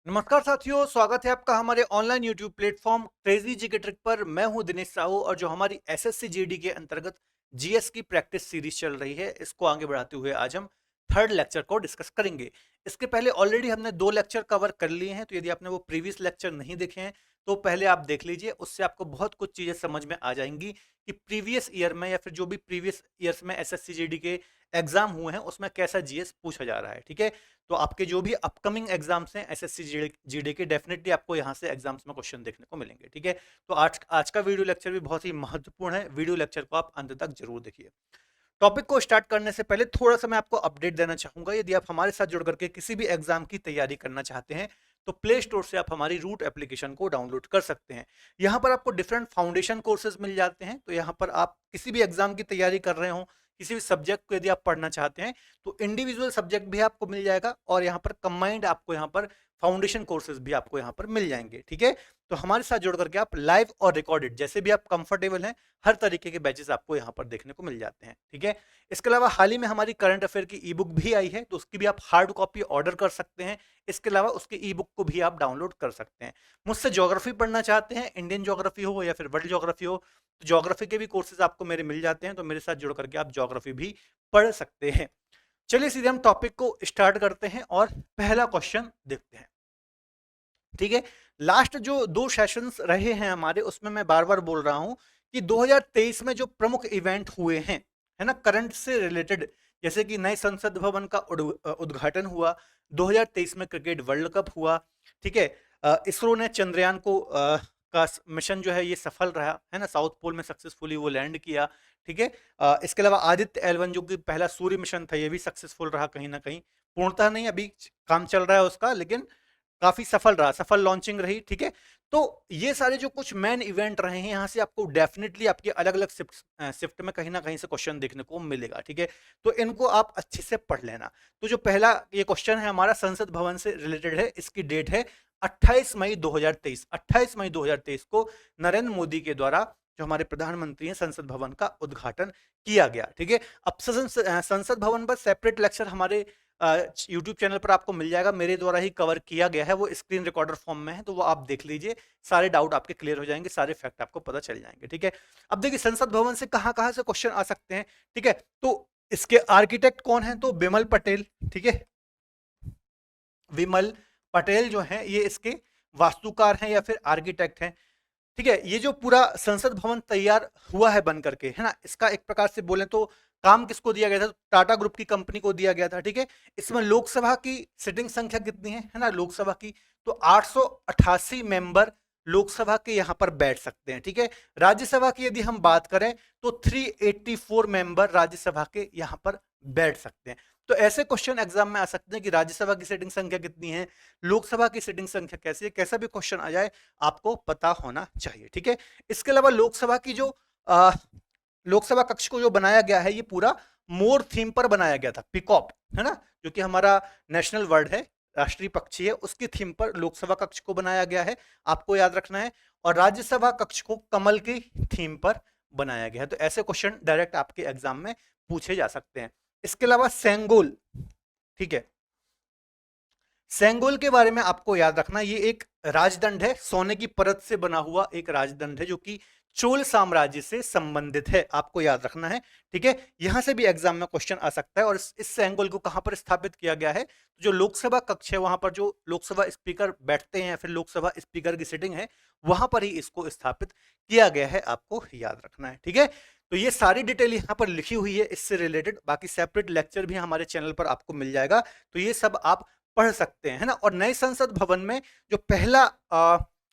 नमस्कार साथियों, स्वागत है आपका हमारे ऑनलाइन यूट्यूब प्लेटफॉर्म क्रेजी जी के ट्रिक पर। मैं हूं दिनेश साहू और जो हमारी एसएससी जीडी के अंतर्गत जीएस की प्रैक्टिस सीरीज चल रही है, इसको आगे बढ़ाते हुए आज हम थर्ड लेक्चर को डिस्कस करेंगे। इसके पहले ऑलरेडी हमने 2 लेक्चर कवर कर लिए हैं, तो यदि आपने वो प्रीवियस लेक्चर नहीं देखे हैं तो पहले आप देख लीजिए। उससे आपको बहुत कुछ चीजें समझ में आ जाएंगी कि प्रीवियस ईयर में या फिर जो भी प्रीवियस ईयर्स में एसएससी जीडी के एग्जाम हुए हैं उसमें कैसा जीएस पूछा जा रहा है। ठीक है, तो आपके जो भी अपकमिंग एग्जाम्स हैं एसएससी जीडी के, डेफिनेटली आपको यहाँ से एग्जाम्स में क्वेश्चन देखने को मिलेंगे। ठीक है, तो आज आज का वीडियो लेक्चर भी बहुत ही महत्वपूर्ण है। वीडियो लेक्चर को आप अंत तक जरूर देखिए। टॉपिक को स्टार्ट करने से पहले थोड़ा सा मैं आपको अपडेट देना चाहूंगा। यदि आप हमारे साथ जुड़ करके किसी भी एग्जाम की तैयारी करना चाहते हैं तो प्ले स्टोर से आप हमारी रूट एप्लीकेशन को डाउनलोड कर सकते हैं। यहाँ पर आपको डिफरेंट फाउंडेशन कोर्सेज मिल जाते हैं। तो यहाँ पर आप किसी भी एग्जाम की तैयारी कर रहे हो, किसी भी सब्जेक्ट को यदि आप पढ़ना चाहते हैं तो इंडिविजुअल सब्जेक्ट भी आपको मिल जाएगा और यहाँ पर कंबाइंड आपको यहाँ पर फाउंडेशन कोर्सेज भी आपको यहाँ पर मिल जाएंगे। ठीक है, तो हमारे साथ जुड़ करके आप लाइव और रिकॉर्डेड जैसे भी आप कंफर्टेबल हैं, हर तरीके के बैचेस आपको यहाँ पर देखने को मिल जाते हैं। ठीक है, इसके अलावा हाल ही में हमारी करंट अफेयर की ई बुक भी आई है, तो उसकी भी आप हार्ड कॉपी ऑर्डर कर सकते हैं। इसके अलावा उसके ई बुक को भी आप डाउनलोड कर सकते हैं। मुझसे ज्योग्राफी पढ़ना चाहते हैं, इंडियन ज्योग्राफी हो या फिर वर्ल्ड ज्योग्राफी हो, तो ज्योग्राफी के भी कोर्सेज आपको मेरे मिल जाते हैं। तो मेरे साथ जुड़ करके आप ज्योग्राफी भी पढ़ सकते हैं। चलिए सीधे हम टॉपिक को स्टार्ट करते हैं और पहला क्वेश्चन देखते हैं। ठीक है, लास्ट जो 2 सेशंस रहे हैं हमारे, उसमें मैं बार बार बोल रहा हूं कि 2023 में जो प्रमुख इवेंट हुए हैं, है ना, करंट से रिलेटेड, जैसे कि नए संसद भवन का उद्घाटन हुआ, 2023 में क्रिकेट वर्ल्ड कप हुआ। ठीक है, इसरो ने चंद्रयान को का मिशन जो है ये सफल रहा, है ना, साउथ पोल में सक्सेसफुली वो लैंड किया। ठीक है, इसके अलावा आदित्य L1 जो कि पहला सूर्य मिशन था, ये भी सक्सेसफुल रहा। कहीं ना कहीं पूर्णतः नहीं, अभी काम चल रहा है उसका, लेकिन काफी सफल रहा, सफल लॉन्चिंग रही। ठीक है, तो ये सारे जो कुछ मेन इवेंट रहे हैं, यहाँ से आपको डेफिनेटली आपके अलग अलग शिफ्ट में कहीं ना कहीं से क्वेश्चन देखने को मिलेगा। ठीक है, तो इनको आप अच्छे से पढ़ लेना। तो जो पहला ये क्वेश्चन है हमारा संसद भवन से रिलेटेड है। इसकी डेट है 28 मई 2023। 28 मई 2023 को नरेंद्र मोदी के द्वारा, जो हमारे प्रधानमंत्री हैं, संसद भवन का उद्घाटन किया गया। ठीक है, अब संसद भवन पर सेपरेट लेक्चर हमारे यूट्यूब चैनल पर आपको मिल जाएगा, मेरे द्वारा ही कवर किया गया है, वो स्क्रीन रिकॉर्डर फॉर्म में है, तो वो आप देख लीजिए। सारे डाउट आपके क्लियर हो जाएंगे, सारे फैक्ट आपको पता चल जाएंगे। ठीक है, अब देखिए संसद भवन से कहां कहां से क्वेश्चन आ सकते हैं। ठीक है, तो इसके आर्किटेक्ट कौन है, तो विमल पटेल। ठीक है, विमल पटेल जो है ये इसके वास्तुकार हैं या फिर आर्किटेक्ट हैं। ठीक है, ये जो पूरा संसद भवन तैयार हुआ है बन करके, है ना, इसका एक प्रकार से बोले तो काम किसको दिया गया था, टाटा ग्रुप की कंपनी को दिया गया था। ठीक है, इसमें लोकसभा की सीटिंग संख्या कितनी है ना, लोकसभा की तो 888 मेंबर लोकसभा के यहां पर बैठ सकते हैं। ठीक है, राज्यसभा की यदि हम बात करें तो 384 मेंबर राज्यसभा के यहां पर बैठ सकते हैं। तो ऐसे क्वेश्चन एग्जाम में आ सकते हैं कि राज्यसभा की सीटिंग संख्या कितनी है, लोकसभा की सीटिंग संख्या कैसी है, कैसा भी क्वेश्चन आ जाए आपको पता होना चाहिए। ठीक है, इसके अलावा लोकसभा की जो लोकसभा कक्ष को जो बनाया गया है, ये पूरा मोर थीम पर बनाया गया था, पिकॉक, है ना, जो कि हमारा नेशनल बर्ड है, राष्ट्रीय पक्षी है, उसकी थीम पर लोकसभा कक्ष को बनाया गया है, आपको याद रखना है। और राज्यसभा कक्ष को कमल की थीम पर बनाया गया है। तो ऐसे क्वेश्चन डायरेक्ट आपके एग्जाम में पूछे जा सकते हैं। इसके अलावा सेंगोल, ठीक है, सेंगोल के बारे में आपको याद रखना, ये एक राजदंड है, सोने की परत से बना हुआ एक राजदंड है, जो कि चोल साम्राज्य से संबंधित है, आपको याद रखना है। ठीक है, यहां से भी एग्जाम में क्वेश्चन आ सकता है। और इस सेंगोल को कहां पर स्थापित किया गया है, जो लोकसभा कक्ष है, वहां पर जो लोकसभा स्पीकर बैठते हैं या फिर लोकसभा स्पीकर की सीटिंग है, वहां पर ही इसको स्थापित किया गया है, आपको याद रखना है। ठीक है, तो ये सारी डिटेल यहाँ पर लिखी हुई है इससे रिलेटेड। बाकी सेपरेट लेक्चर भी हमारे चैनल पर आपको मिल जाएगा, तो ये सब आप पढ़ सकते हैं, है ना। और नए संसद भवन में जो पहला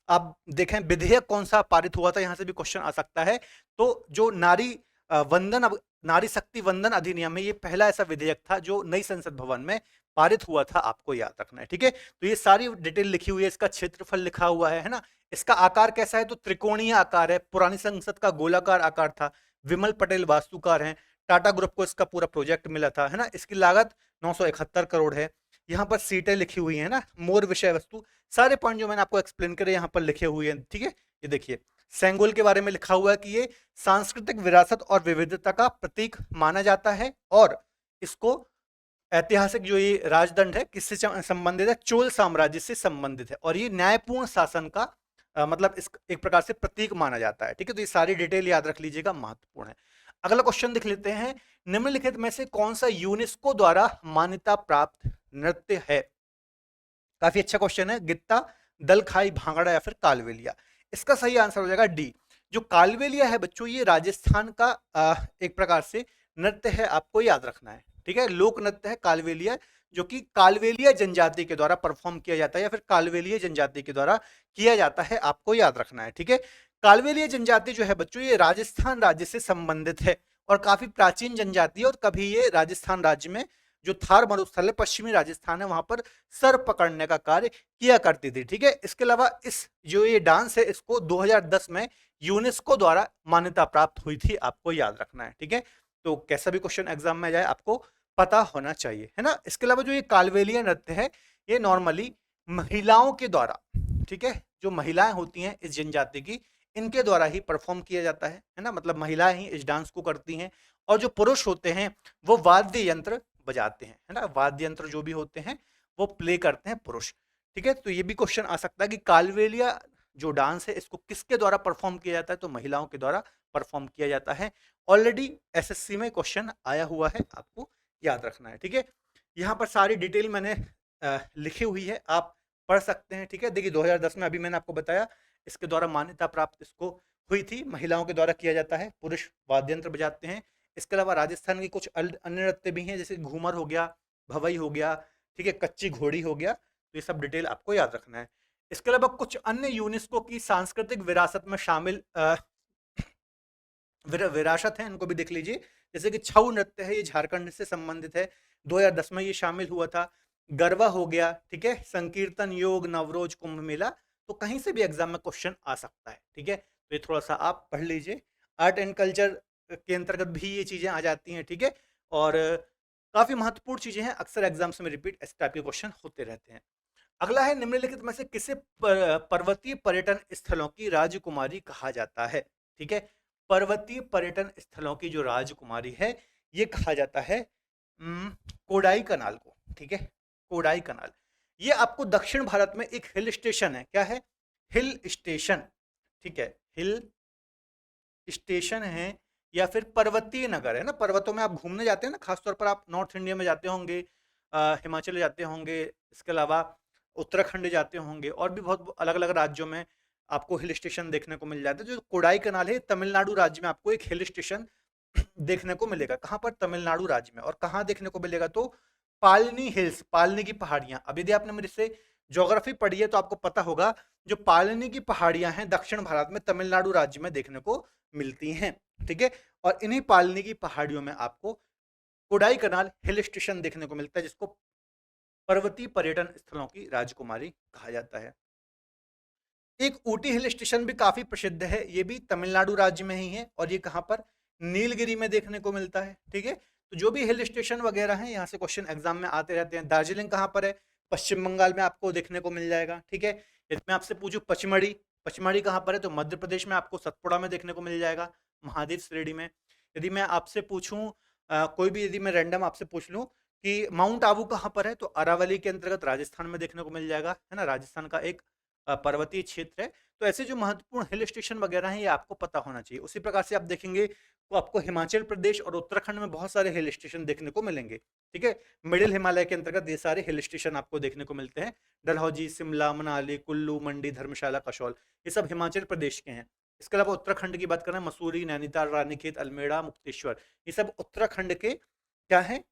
आप देखें विधेयक कौन सा पारित हुआ था, यहां से भी क्वेश्चन आ सकता है। तो जो नारी शक्ति वंदन अधिनियम है, ये पहला ऐसा विधेयक था जो नई संसद भवन में पारित हुआ था, आपको याद रखना है। ठीक है, तो ये सारी डिटेल लिखी हुई है, इसका क्षेत्रफल लिखा हुआ है ना। इसका आकार कैसा है, तो त्रिकोणीय आकार है, पुरानी संसद का गोलाकार आकार था। विमल पटेल वास्तुकार हैं, टाटा ग्रुप को इसका पूरा प्रोजेक्ट मिला था, है ना। इसकी लागत 971 करोड़ है। यहाँ पर सीटें लिखी हुई है ना, मोर विषय वस्तु, सारे पॉइंट जो मैंने आपको एक्सप्लेन करे यहाँ पर लिखे हुए हैं। ठीक है, ये देखिए सेंगोल के बारे में लिखा हुआ है कि ये सांस्कृतिक विरासत और विविधता का प्रतीक माना जाता है और इसको ऐतिहासिक जो ये राजदंड है किससे संबंधित है? चोल साम्राज्य से संबंधित है और ये न्यायपूर्ण शासन का मतलब इस एक प्रकार से प्रतीक माना जाता है। ठीक है, तो ये सारी डिटेल याद रख लीजिएगा, महत्वपूर्ण है। अगला क्वेश्चन देख लेते हैं, निम्नलिखित में से कौन सा यूनेस्को द्वारा मान्यता प्राप्त नृत्य है? काफी अच्छा क्वेश्चन है। गित्ता, दलखाई, भांगड़ा या फिर कालबेलिया? इसका सही आंसर हो जाएगा डी। जो कालबेलिया है बच्चों, ये राजस्थान का एक प्रकार से नृत्य है, आपको याद रखना है। ठीक है, लोक नृत्य है कालबेलिया, जो कि कालबेलिया जनजाति के द्वारा परफॉर्म किया जाता है या फिर कालबेलिया जनजाति के द्वारा किया जाता है, आपको याद रखना है। ठीक है, कालबेलिया जनजाति जो है बच्चों, ये राजस्थान राज्य से संबंधित है और काफी प्राचीन जनजाति है और कभी ये राजस्थान राज्य में जो थार मरुस्थल है, पश्चिमी राजस्थान है, वहां पर सर पकड़ने का कार्य किया करती थी। ठीक है, इसके अलावा इस जो ये डांस है इसको 2010 में यूनेस्को द्वारा मान्यता प्राप्त हुई थी, आपको याद रखना है। ठीक है, तो कैसा भी क्वेश्चन एग्जाम में जाए आपको पता होना चाहिए, है ना। इसके अलावा जो ये कालबेलिया नृत्य है, ये नॉर्मली महिलाओं के द्वारा, ठीक है, जो महिलाएं होती हैं इस जनजाति की, इनके द्वारा ही परफॉर्म किया जाता है ना, मतलब महिलाएं ही इस डांस को करती हैं और जो पुरुष होते हैं वो वाद्य यंत्र बजाते हैं, है ना, वाद्य यंत्र जो भी होते हैं वो प्ले करते हैं पुरुष। ठीक है, तो ये भी क्वेश्चन आ सकता है कि कालबेलिया जो डांस है इसको किसके द्वारा परफॉर्म किया जाता है? तो महिलाओं के द्वारा परफॉर्म किया जाता है। ऑलरेडी एसएससी में क्वेश्चन आया हुआ है, आपको याद रखना है। ठीक है, यहाँ पर सारी डिटेल मैंने लिखी हुई है, आप पढ़ सकते हैं। ठीक है, देखिए 2010 में अभी मैंने आपको बताया इसके द्वारा मान्यता प्राप्त इसको हुई थी, महिलाओं के द्वारा किया जाता है, पुरुष वाद्य यंत्र बजाते हैं। इसके अलावा राजस्थान की कुछ अन्य नृत्य भी हैं, जैसे घूमर हो गया, भवई हो गया, ठीक है, कच्ची घोड़ी हो गया, तो ये सब डिटेल आपको याद रखना है। इसके अलावा कुछ अन्य यूनेस्को की सांस्कृतिक विरासत में शामिल विरासत है, इनको भी देख लीजिए। जैसे कि छऊ नृत्य है, ये झारखंड से संबंधित है, 2010 में ये शामिल हुआ था। गरबा हो गया, ठीक है, संकीर्तन, योग, नवरोज, कुंभ मेला, तो कहीं से भी एग्जाम में क्वेश्चन आ सकता है। ठीक है, तो ये थोड़ा सा आप पढ़ लीजिए। आर्ट एंड कल्चर के अंतर्गत भी ये चीजें आ जाती हैं। ठीक है, और काफी महत्वपूर्ण चीजें हैं, अक्सर एग्जाम्स में रिपीट इस टाइप के क्वेश्चन होते रहते हैं। अगला है, निम्नलिखित में से किसे पर्वतीय पर्यटन स्थलों की राजकुमारी कहा जाता है? ठीक है, पर्वतीय पर्यटन स्थलों की जो राजकुमारी है ये कहा जाता है कोडाई कनाल को। ठीक है, कोडाई कनाल, ये आपको दक्षिण भारत में एक हिल स्टेशन है। क्या है? Hill station. ठीक है, हिल स्टेशन है या फिर पर्वतीय नगर है ना। पर्वतों में आप घूमने जाते हैं ना, खासतौर पर आप नॉर्थ इंडिया में जाते होंगे, हिमाचल जाते होंगे, इसके अलावा उत्तराखंड जाते होंगे और भी बहुत अलग अलग राज्यों में आपको हिल स्टेशन देखने को मिल जाते हैं। जो कोडाई कनाल है, तमिलनाडु राज्य में आपको एक हिल स्टेशन देखने को मिलेगा। कहां पर? तमिलनाडु राज्य में। और कहां देखने को मिलेगा? तो पालनी हिल्स, पालनी की पहाड़ियां। अब यदि आपने मेरे से ज्योग्राफी पढ़ी है तो आपको पता होगा जो पालनी की पहाड़ियां हैं दक्षिण भारत में तमिलनाडु राज्य में देखने को मिलती हैं। ठीक है, और इन्हीं पालनी की पहाड़ियों में आपको कोडाई कनाल हिल स्टेशन देखने को मिलता है, जिसको पर्वतीय पर्यटन स्थलों की राजकुमारी कहा जाता है। एक ऊटी हिल स्टेशन भी काफी प्रसिद्ध है, ये भी तमिलनाडु राज्य में ही है और ये कहां पर? नीलगिरी में देखने को मिलता है। ठीक है, तो जो भी हिल स्टेशन वगैरह हैं यहाँ से क्वेश्चन एग्जाम में आते रहते हैं। दार्जिलिंग कहां पर है? पश्चिम बंगाल में आपको देखने को मिल जाएगा। ठीक है, यदि मैं आपसे पूछूं पचमढ़ी, पचमढ़ी कहां पर है? तो मध्य प्रदेश में आपको सतपुड़ा में देखने को मिल जाएगा, महादेव श्रेणी में। यदि मैं आपसे पूछूं कोई भी, यदि मैं रैंडम आपसे पूछ लूं कि माउंट आबू कहां पर है, तो अरावली के अंतर्गत राजस्थान में देखने को मिल जाएगा, है ना, राजस्थान का एक पर्वतीय क्षेत्र है। तो ऐसे जो महत्वपूर्ण हिल स्टेशन वगैरह हैं ये आपको पता होना चाहिए। उसी प्रकार से आप देखेंगे तो आपको हिमाचल प्रदेश और उत्तराखंड में बहुत सारे हिल स्टेशन देखने को मिलेंगे। ठीक है, मिडिल हिमालय के अंतर्गत ये सारे हिल स्टेशन आपको देखने को मिलते हैं। डलहौजी, शिमला, मनाली, कुल्लू, मंडी, धर्मशाला, कसौल, ये सब हिमाचल प्रदेश के हैं। इसके अलावा उत्तराखंड की बात करें, मसूरी, नैनीताल, रानीखेत, अल्मेड़ा, मुक्तेश्वर, ये सब उत्तराखंड के क्या है?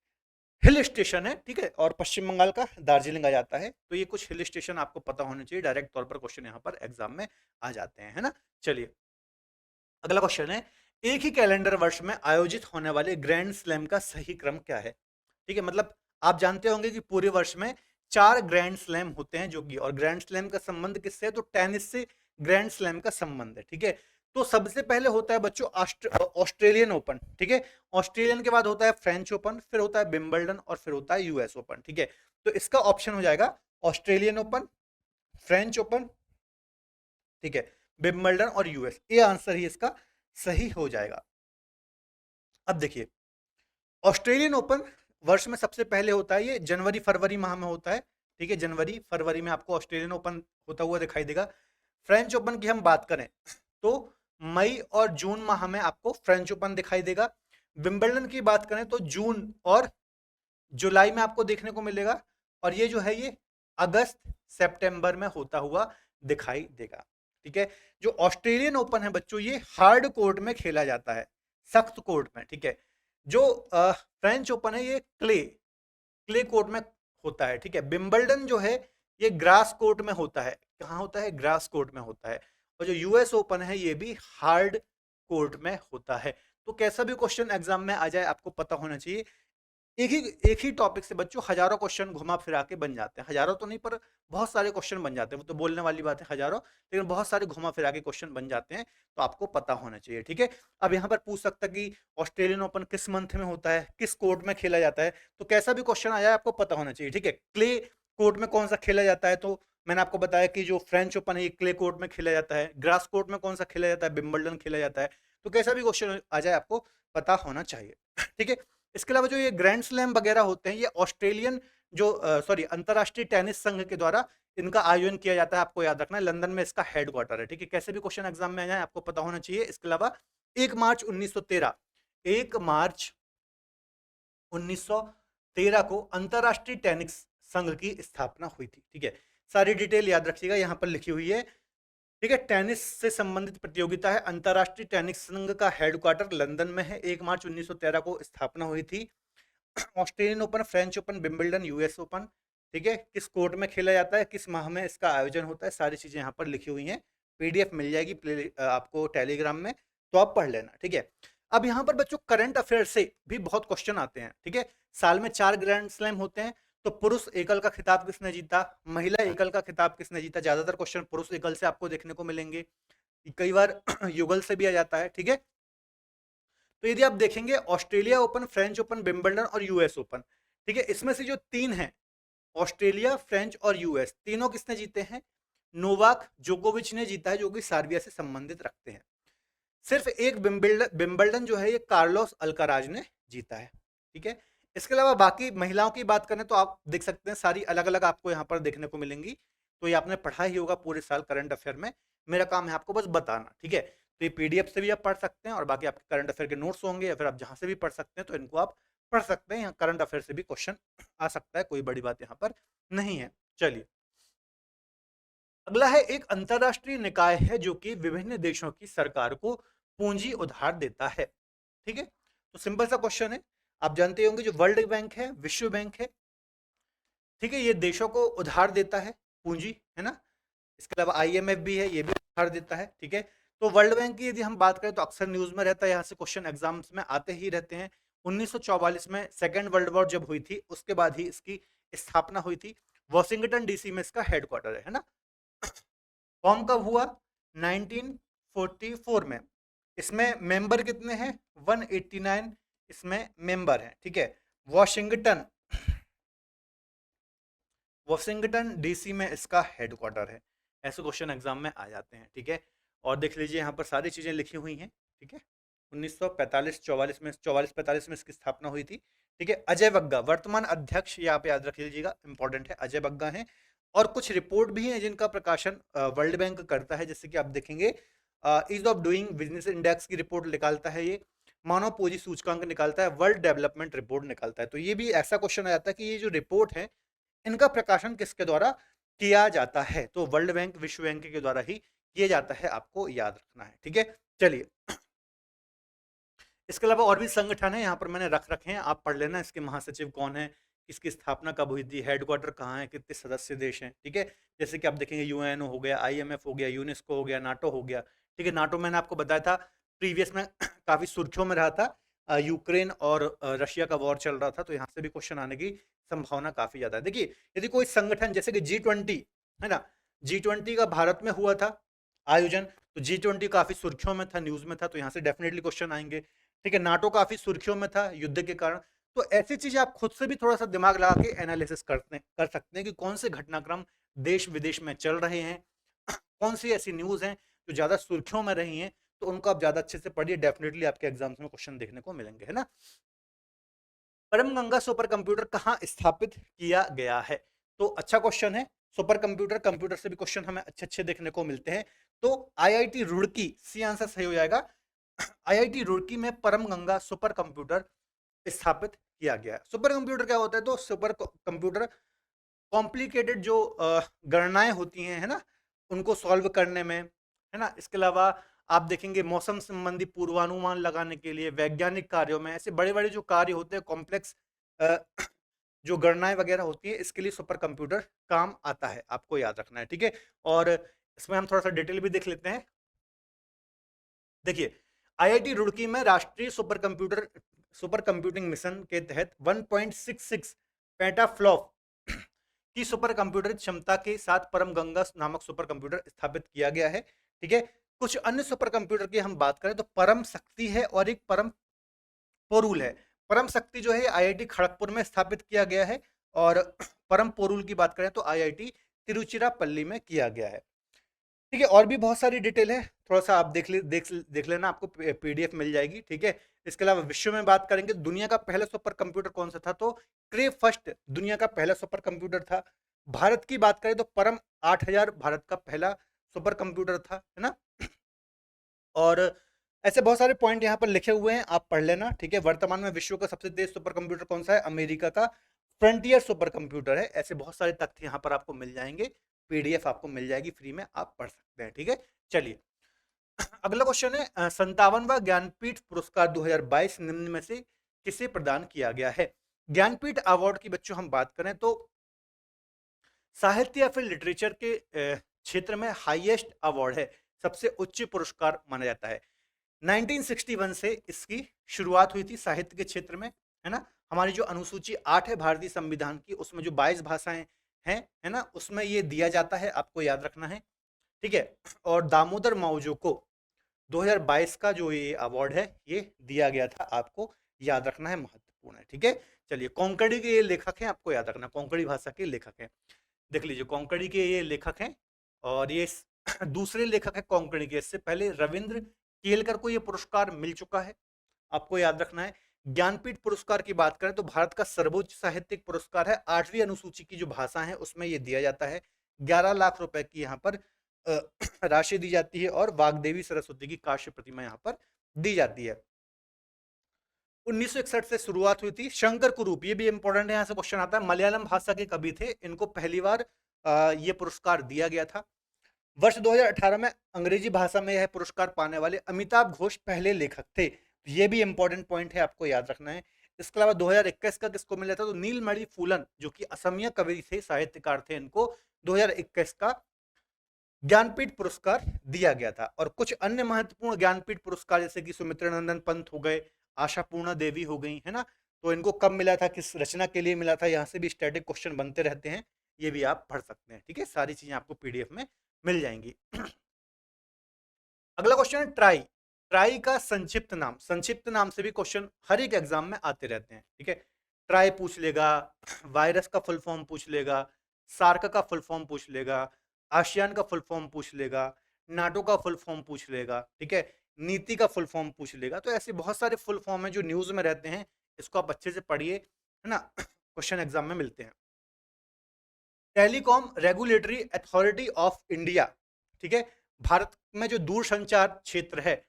हिल स्टेशन है। ठीक है, और पश्चिम बंगाल का दार्जिलिंग आ जाता है। तो ये कुछ हिल स्टेशन आपको पता होने चाहिए, डायरेक्ट तौर पर क्वेश्चन यहाँ पर एग्जाम में आ जाते हैं, है ना। चलिए अगला क्वेश्चन है, एक ही कैलेंडर वर्ष में आयोजित होने वाले ग्रैंड स्लैम का सही क्रम क्या है? ठीक है, मतलब आप जानते होंगे कि पूरे वर्ष में 4 ग्रैंड स्लैम होते हैं, जो कि, और ग्रैंड स्लैम का संबंध किससे है? तो टेनिस से ग्रैंड स्लैम का संबंध है। ठीक है, तो सबसे पहले होता है बच्चों ऑस्ट्रेलियन ओपन। ठीक है, ऑस्ट्रेलियन के बाद होता है फ्रेंच ओपन, फिर होता है विंबलडन और फिर होता है यूएस ओपन। ठीक है, तो इसका ऑप्शन हो जाएगा ऑस्ट्रेलियन ओपन, फ्रेंच ओपन, ठीक है, विंबलडन और यूएस। ये आंसर ही इसका सही हो जाएगा। अब देखिए, ऑस्ट्रेलियन ओपन वर्ष में सबसे पहले होता है, ये जनवरी फरवरी माह में होता है, ठीक है, जनवरी फरवरी में आपको ऑस्ट्रेलियन ओपन होता हुआ दिखाई देगा। फ्रेंच ओपन की हम बात करें तो मई और जून माह में आपको फ्रेंच ओपन दिखाई देगा। विंबलडन की बात करें तो जून और जुलाई में आपको देखने को मिलेगा, और ये जो है ये अगस्त सितंबर में होता हुआ दिखाई देगा, ठीक है। जो ऑस्ट्रेलियन ओपन है बच्चों, ये हार्ड कोर्ट में खेला जाता है, सख्त कोर्ट में, ठीक है। जो फ्रेंच ओपन है ये क्ले कोर्ट में होता है, ठीक है। विंबलडन जो है ये ग्रास कोर्ट में होता है, कहाँ होता है, ग्रास कोर्ट में होता है। और जो यूएस ओपन है ये भी हार्ड कोर्ट में होता है। तो कैसा भी क्वेश्चन एग्जाम में आ जाए आपको पता होना चाहिए, एक ही टॉपिक से बच्चों हजारों क्वेश्चन घुमा फिरा के बन जाते हैं, हजारों तो नहीं पर बहुत सारे क्वेश्चन बन जाते हैं, वो तो बोलने वाली बात है हजारों, लेकिन बहुत सारे घुमा फिरा के क्वेश्चन बन जाते हैं, तो आपको पता होना चाहिए, ठीक है। अब यहाँ पर पूछ सकता कि ऑस्ट्रेलियन ओपन किस मंथ में होता है, किस कोर्ट में खेला जाता है, तो कैसा भी क्वेश्चन आ जाए आपको पता होना चाहिए, ठीक है। क्ले कोर्ट में कौन सा खेला जाता है, तो मैंने आपको बताया कि जो फ्रेंच ओपन है ये क्ले कोर्ट में खेला जाता है। ग्रास कोर्ट में कौन सा खेला जाता है, विंबलडन खेला जाता है। तो कैसा भी क्वेश्चन आ जाए आपको पता होना चाहिए, ठीक है। इसके अलावा जो ये ग्रैंड स्लैम वगैरह होते हैं, ये ऑस्ट्रेलियन जो अंतरराष्ट्रीय टेनिस संघ के द्वारा इनका आयोजन किया जाता है, आपको याद रखना है, लंदन में इसका हेडक्वार्टर है, ठीक है। कैसे भी क्वेश्चन एग्जाम में आ जाए आपको पता होना चाहिए। इसके अलावा 1 मार्च 1913 1 मार्च 1913 को अंतरराष्ट्रीय टेनिस संघ की स्थापना हुई थी, ठीक है। सारी डिटेल याद रखिएगा, यहाँ पर लिखी हुई है, ठीक है। टेनिस से संबंधित प्रतियोगिता है, अंतरराष्ट्रीय टेनिस संघ का हेडक्वार्टर लंदन में है, 1 मार्च 1913 को स्थापना हुई थी। Australian open, French open, Wimbledon, US open, ठीक है, किस कोर्ट में खेला जाता है, किस माह में इसका आयोजन होता है, सारी चीजें यहाँ पर लिखी हुई हैं। पीडीएफ मिल जाएगी आपको टेलीग्राम में, तो आप पढ़ लेना, ठीक है। अब यहाँ पर बच्चों करंट अफेयर से भी बहुत क्वेश्चन आते हैं, ठीक है। साल में 4 ग्रैंड स्लैम होते हैं, तो पुरुष एकल का खिताब किसने जीता, महिला एकल का खिताब किसने जीता, ज्यादातर क्वेश्चन पुरुष एकल से आपको देखने को मिलेंगे, कई बार युगल से भी आ जाता है, ठीक है। तो यदि आप देखेंगे Australia open, French open, Wimbledon और यूएस ओपन, ठीक है, इसमें से जो 3 हैं, ऑस्ट्रेलिया, फ्रेंच और यूएस, तीनों किसने जीते हैं, नोवाक जोकोविच ने जीता है, जो कि सार्बिया से संबंधित रखते हैं। सिर्फ एक विंबलडन जो है ये कार्लोस अल्काराज ने जीता है, ठीक है। इसके अलावा बाकी महिलाओं की बात करें तो आप देख सकते हैं सारी अलग अलग आपको यहाँ पर देखने को मिलेंगी, तो ये आपने पढ़ा ही होगा पूरे साल करंट अफेयर में, मेरा काम है आपको बस बताना, ठीक है। तो ये पीडीएफ से भी आप पढ़ सकते हैं, और बाकी आपके करंट अफेयर के नोट्स होंगे, या फिर आप जहां से भी पढ़ सकते हैं तो इनको आप पढ़ सकते हैं, यहाँ करंट अफेयर से भी क्वेश्चन आ सकता है, कोई बड़ी बात यहाँ पर नहीं है। चलिए, अगला है एक अंतरराष्ट्रीय निकाय है जो कि विभिन्न देशों की सरकार को पूंजी उधार देता है, ठीक है। तो सिंपल सा क्वेश्चन है, आप जानते होंगे जो वर्ल्ड बैंक है, विश्व बैंक है, ठीक है, ये देशों को उधार देता है, पूंजी, है ना। इसके अलावा आईएमएफ भी है, ये भी उधार देता है, ठीक है। तो वर्ल्ड बैंक की यदि हम बात करें तो अक्सर न्यूज में रहता है, यहाँ से क्वेश्चन एग्जाम्स में आते ही रहते हैं। 1944 में सेकेंड वर्ल्ड वॉर जब हुई थी उसके बाद ही इसकी स्थापना हुई थी, वॉशिंगटन डीसी में इसका हेडक्वार्टर है ना। फॉर्म कब हुआ, 1944 में। इसमें मेंबर कितने हैं, 189 इसमें मेंबर हैं, ठीक है। वॉशिंगटन वॉशिंगटन डीसी में इसका हेडक्वार्टर है। ऐसे क्वेश्चन एग्जाम में आ जाते हैं, ठीक है। और देख लीजिए यहाँ पर सारी चीजें लिखी हुई हैं, ठीक है। 1945-44 में, 44-45 में इसकी स्थापना हुई थी, ठीक है। अजय बग्गा वर्तमान अध्यक्ष, यहाँ पे याद रख लीजिएगा, इंपॉर्टेंट है, अजय बग्गा हैं। और कुछ रिपोर्ट भी हैं जिनका प्रकाशन वर्ल्ड बैंक करता है, जैसे कि आप देखेंगे ease of doing business index की रिपोर्ट निकालता है ये, मानव पूंजी सूचकांक निकालता है, वर्ल्ड डेवलपमेंट रिपोर्ट निकालता है। तो ये भी ऐसा क्वेश्चन आ जाता है कि ये जो रिपोर्ट है इनका प्रकाशन किसके द्वारा किया जाता है, तो वर्ल्ड बैंक, विश्व बैंक के द्वारा ही किया जाता है, आपको याद रखना है, ठीक है। चलिए, इसके अलावा और भी संगठन है यहाँ पर मैंने रख रखे हैं, आप पढ़ लेना, इसके महासचिव कौन है, इसकी स्थापना कब हुई थी, हेडक्वार्टर कहाँ है, कितने सदस्य देश हैं, ठीक है। जैसे कि आप देखेंगे यूएनओ हो गया, आईएमएफ हो गया, यूनेस्को हो गया, नाटो हो गया, ठीक है। नाटो मैंने आपको बताया था प्रीवियस में काफी सुर्खियों में रहा था, यूक्रेन और रशिया का वॉर चल रहा था, तो यहाँ से भी क्वेश्चन आने की संभावना काफी ज्यादा है। देखिए, यदि कोई संगठन जैसे कि G20 है ना, G20 का भारत में हुआ था आयोजन, तो G20 काफी सुर्खियों में था, न्यूज में था, तो यहाँ से डेफिनेटली क्वेश्चन आएंगे, ठीक है। नाटो काफी सुर्खियों में था युद्ध के कारण, तो ऐसी चीजें आप खुद से भी थोड़ा सा दिमाग लगा के एनालिसिस कर सकते हैं कि कौन से घटनाक्रम देश विदेश में चल रहे हैं, कौन सी ऐसी न्यूज हैं जो ज्यादा सुर्खियों में रही हैं, तो उनको आप ज्यादा अच्छे से पढ़िए, डेफिनेटली आपके एग्जाम्स में क्वेश्चन देखने को मिलेंगे, है ना। परम गंगा सुपर कंप्यूटर कहाँ स्थापित किया गया है? तो अच्छा क्वेश्चन है। सुपर कंप्यूटर, कंप्यूटर से भी क्वेश्चन हमें अच्छे अच्छे देखने को मिलते हैं। तो आईआईटी रुड़की, सी आंसर सही हो जाएगा। आईआईटी रुड़की में परम गंगा सुपर कंप्यूटर स्थापित किया गया है। सुपर कंप्यूटर क्या होता है? तो सुपर कंप्यूटर कॉम्प्लिकेटेड जो गणनाएं होती हैं, है ना, उनको सॉल्व करने में, है ना, इसके अलावा आप देखेंगे मौसम संबंधी पूर्वानुमान लगाने के लिए, वैज्ञानिक कार्यों में, ऐसे बड़े बड़े जो कार्य होते हैं, कॉम्प्लेक्स जो गणनाएं वगैरह होती है, इसके लिए सुपर कंप्यूटर काम आता है, आपको याद रखना है, ठीक है। और इसमें हम थोड़ा सा डिटेल भी देख लेते हैं। देखिए, आईआईटी रुड़की में राष्ट्रीय सुपर कंप्यूटिंग मिशन के तहत 1.66 पेटाफ्लॉप की सुपर कंप्यूटर क्षमता के साथ परम गंगा नामक सुपर कंप्यूटर स्थापित किया गया है, ठीक है। कुछ अन्य सुपर कंप्यूटर की हम बात करें तो परम शक्ति है और एक परम पोरुल है। परम शक्ति जो है आईआईटी खड़गपुर में स्थापित किया गया है, और परम पोरुल की बात करें तो आईआईटी तिरुचिरापल्ली में किया गया है, ठीक है। और भी बहुत सारी डिटेल है, थोड़ा सा आप देख लेना, आपको पीडीएफ मिल जाएगी, ठीक है। इसके अलावा विश्व में बात करेंगे, दुनिया का पहला सुपर कंप्यूटर कौन सा था? तो क्रे फर्स्ट दुनिया का पहला सुपर कंप्यूटर था। भारत की बात करें तो परम 8000 भारत का पहला सुपर कंप्यूटर था, है ना। और ऐसे बहुत सारे पॉइंट यहाँ पर लिखे हुए हैं, आप पढ़ लेना, ठीक है। वर्तमान में विश्व का सबसे तेज सुपर कंप्यूटर कौन सा है? अमेरिका का फ्रंटियर सुपर कंप्यूटर है। ऐसे बहुत सारे तथ्य यहाँ पर आपको मिल जाएंगे, पीडीएफ आपको मिल जाएगी फ्री में, आप पढ़ सकते हैं, ठीक है। चलिए, अगला क्वेश्चन है, 57वां ज्ञानपीठ पुरस्कार 2022 निम्न में से किसे प्रदान किया गया है? ज्ञानपीठ अवार्ड की बच्चों हम बात करें तो साहित्य या फिर लिटरेचर के क्षेत्र में हाईएस्ट अवार्ड है, सबसे उच्च पुरस्कार माना जाता है। 1961 से इसकी शुरुआत हुई थी साहित्य के क्षेत्र में, है ना। हमारी जो अनुसूची 8 है भारतीय संविधान की, उसमें जो 22 भाषाएं हैं, है ना, उसमें ये दिया जाता है, आपको याद रखना है, ठीक है। और दामोदर मावजो को 2022 का जो ये अवार्ड है ये दिया गया था, आपको याद रखना है, महत्वपूर्ण है, ठीक है। चलिए, कोंकणी के ये लेखक हैं, आपको याद रखना, कोंकणी भाषा के लेखक हैं। देख लीजिए, कोंकणी के ये लेखक हैं, और ये दूसरे लेखक हैं कोंकणी के। इससे पहले रविंद्र केलकर को ये पुरस्कार मिल चुका है, आपको याद रखना है। ज्ञानपीठ पुरस्कार की बात करें तो भारत का सर्वोच्च साहित्यिक पुरस्कार है, 8वीं अनुसूची की जो भाषा है उसमें ये दिया जाता है। 11 लाख रुपए की यहाँ पर राशि दी जाती है, और वाग्देवी सरस्वती की काश्य प्रतिमा यहाँ पर दी जाती है। 1961 से शुरुआत हुई थी। शंकर कुरूप, ये भी इंपॉर्टेंट है, यहाँ से क्वेश्चन आता है, मलयालम भाषा के कवि थे, इनको पहली बार ये पुरस्कार दिया गया था। वर्ष 2018 में अंग्रेजी भाषा में यह पुरस्कार पाने वाले अमिताभ घोष पहले लेखक थे, ये भी इंपॉर्टेंट पॉइंट है, आपको याद रखना है। इसके अलावा 2021 का किसको मिला था? तो नीलमणि फूलन, जो कि असमिया कवि थे, साहित्यकार थे, इनको 2021 का ज्ञानपीठ पुरस्कार दिया गया था। और कुछ अन्य महत्वपूर्ण ज्ञानपीठ पुरस्कार जैसे कि सुमित्रा नंदन पंत हो गए, आशापूर्णा देवी हो गई, है ना, तो इनको कब मिला था, किस रचना के लिए मिला था, यहाँ से भी स्टैटिक क्वेश्चन बनते रहते हैं, ये भी आप पढ़ सकते हैं, ठीक है। सारी चीजें आपको पीडीएफ में मिल जाएंगी। अगला क्वेश्चन है ट्राई। ट्राई का संक्षिप्त नाम, संक्षिप्त नाम से भी क्वेश्चन हर एक एग्जाम में आते रहते हैं, ठीक है। ट्राई पूछ लेगा, वायरस का फुल फॉर्म पूछ लेगा, सार्क का फुल फॉर्म पूछ लेगा, आसियान का फुल फॉर्म पूछ लेगा, नाटो का फुल फॉर्म पूछ लेगा, ठीक है, नीति का फुल फॉर्म पूछ लेगा। तो ऐसे बहुत सारे फुल फॉर्म है जो न्यूज में रहते हैं, इसको आप अच्छे से पढ़िए, है ना, क्वेश्चन एग्जाम में मिलते हैं। Telecom regulatory authority of India, ठीक है, भारत में जो दूरसंचार क्षेत्र है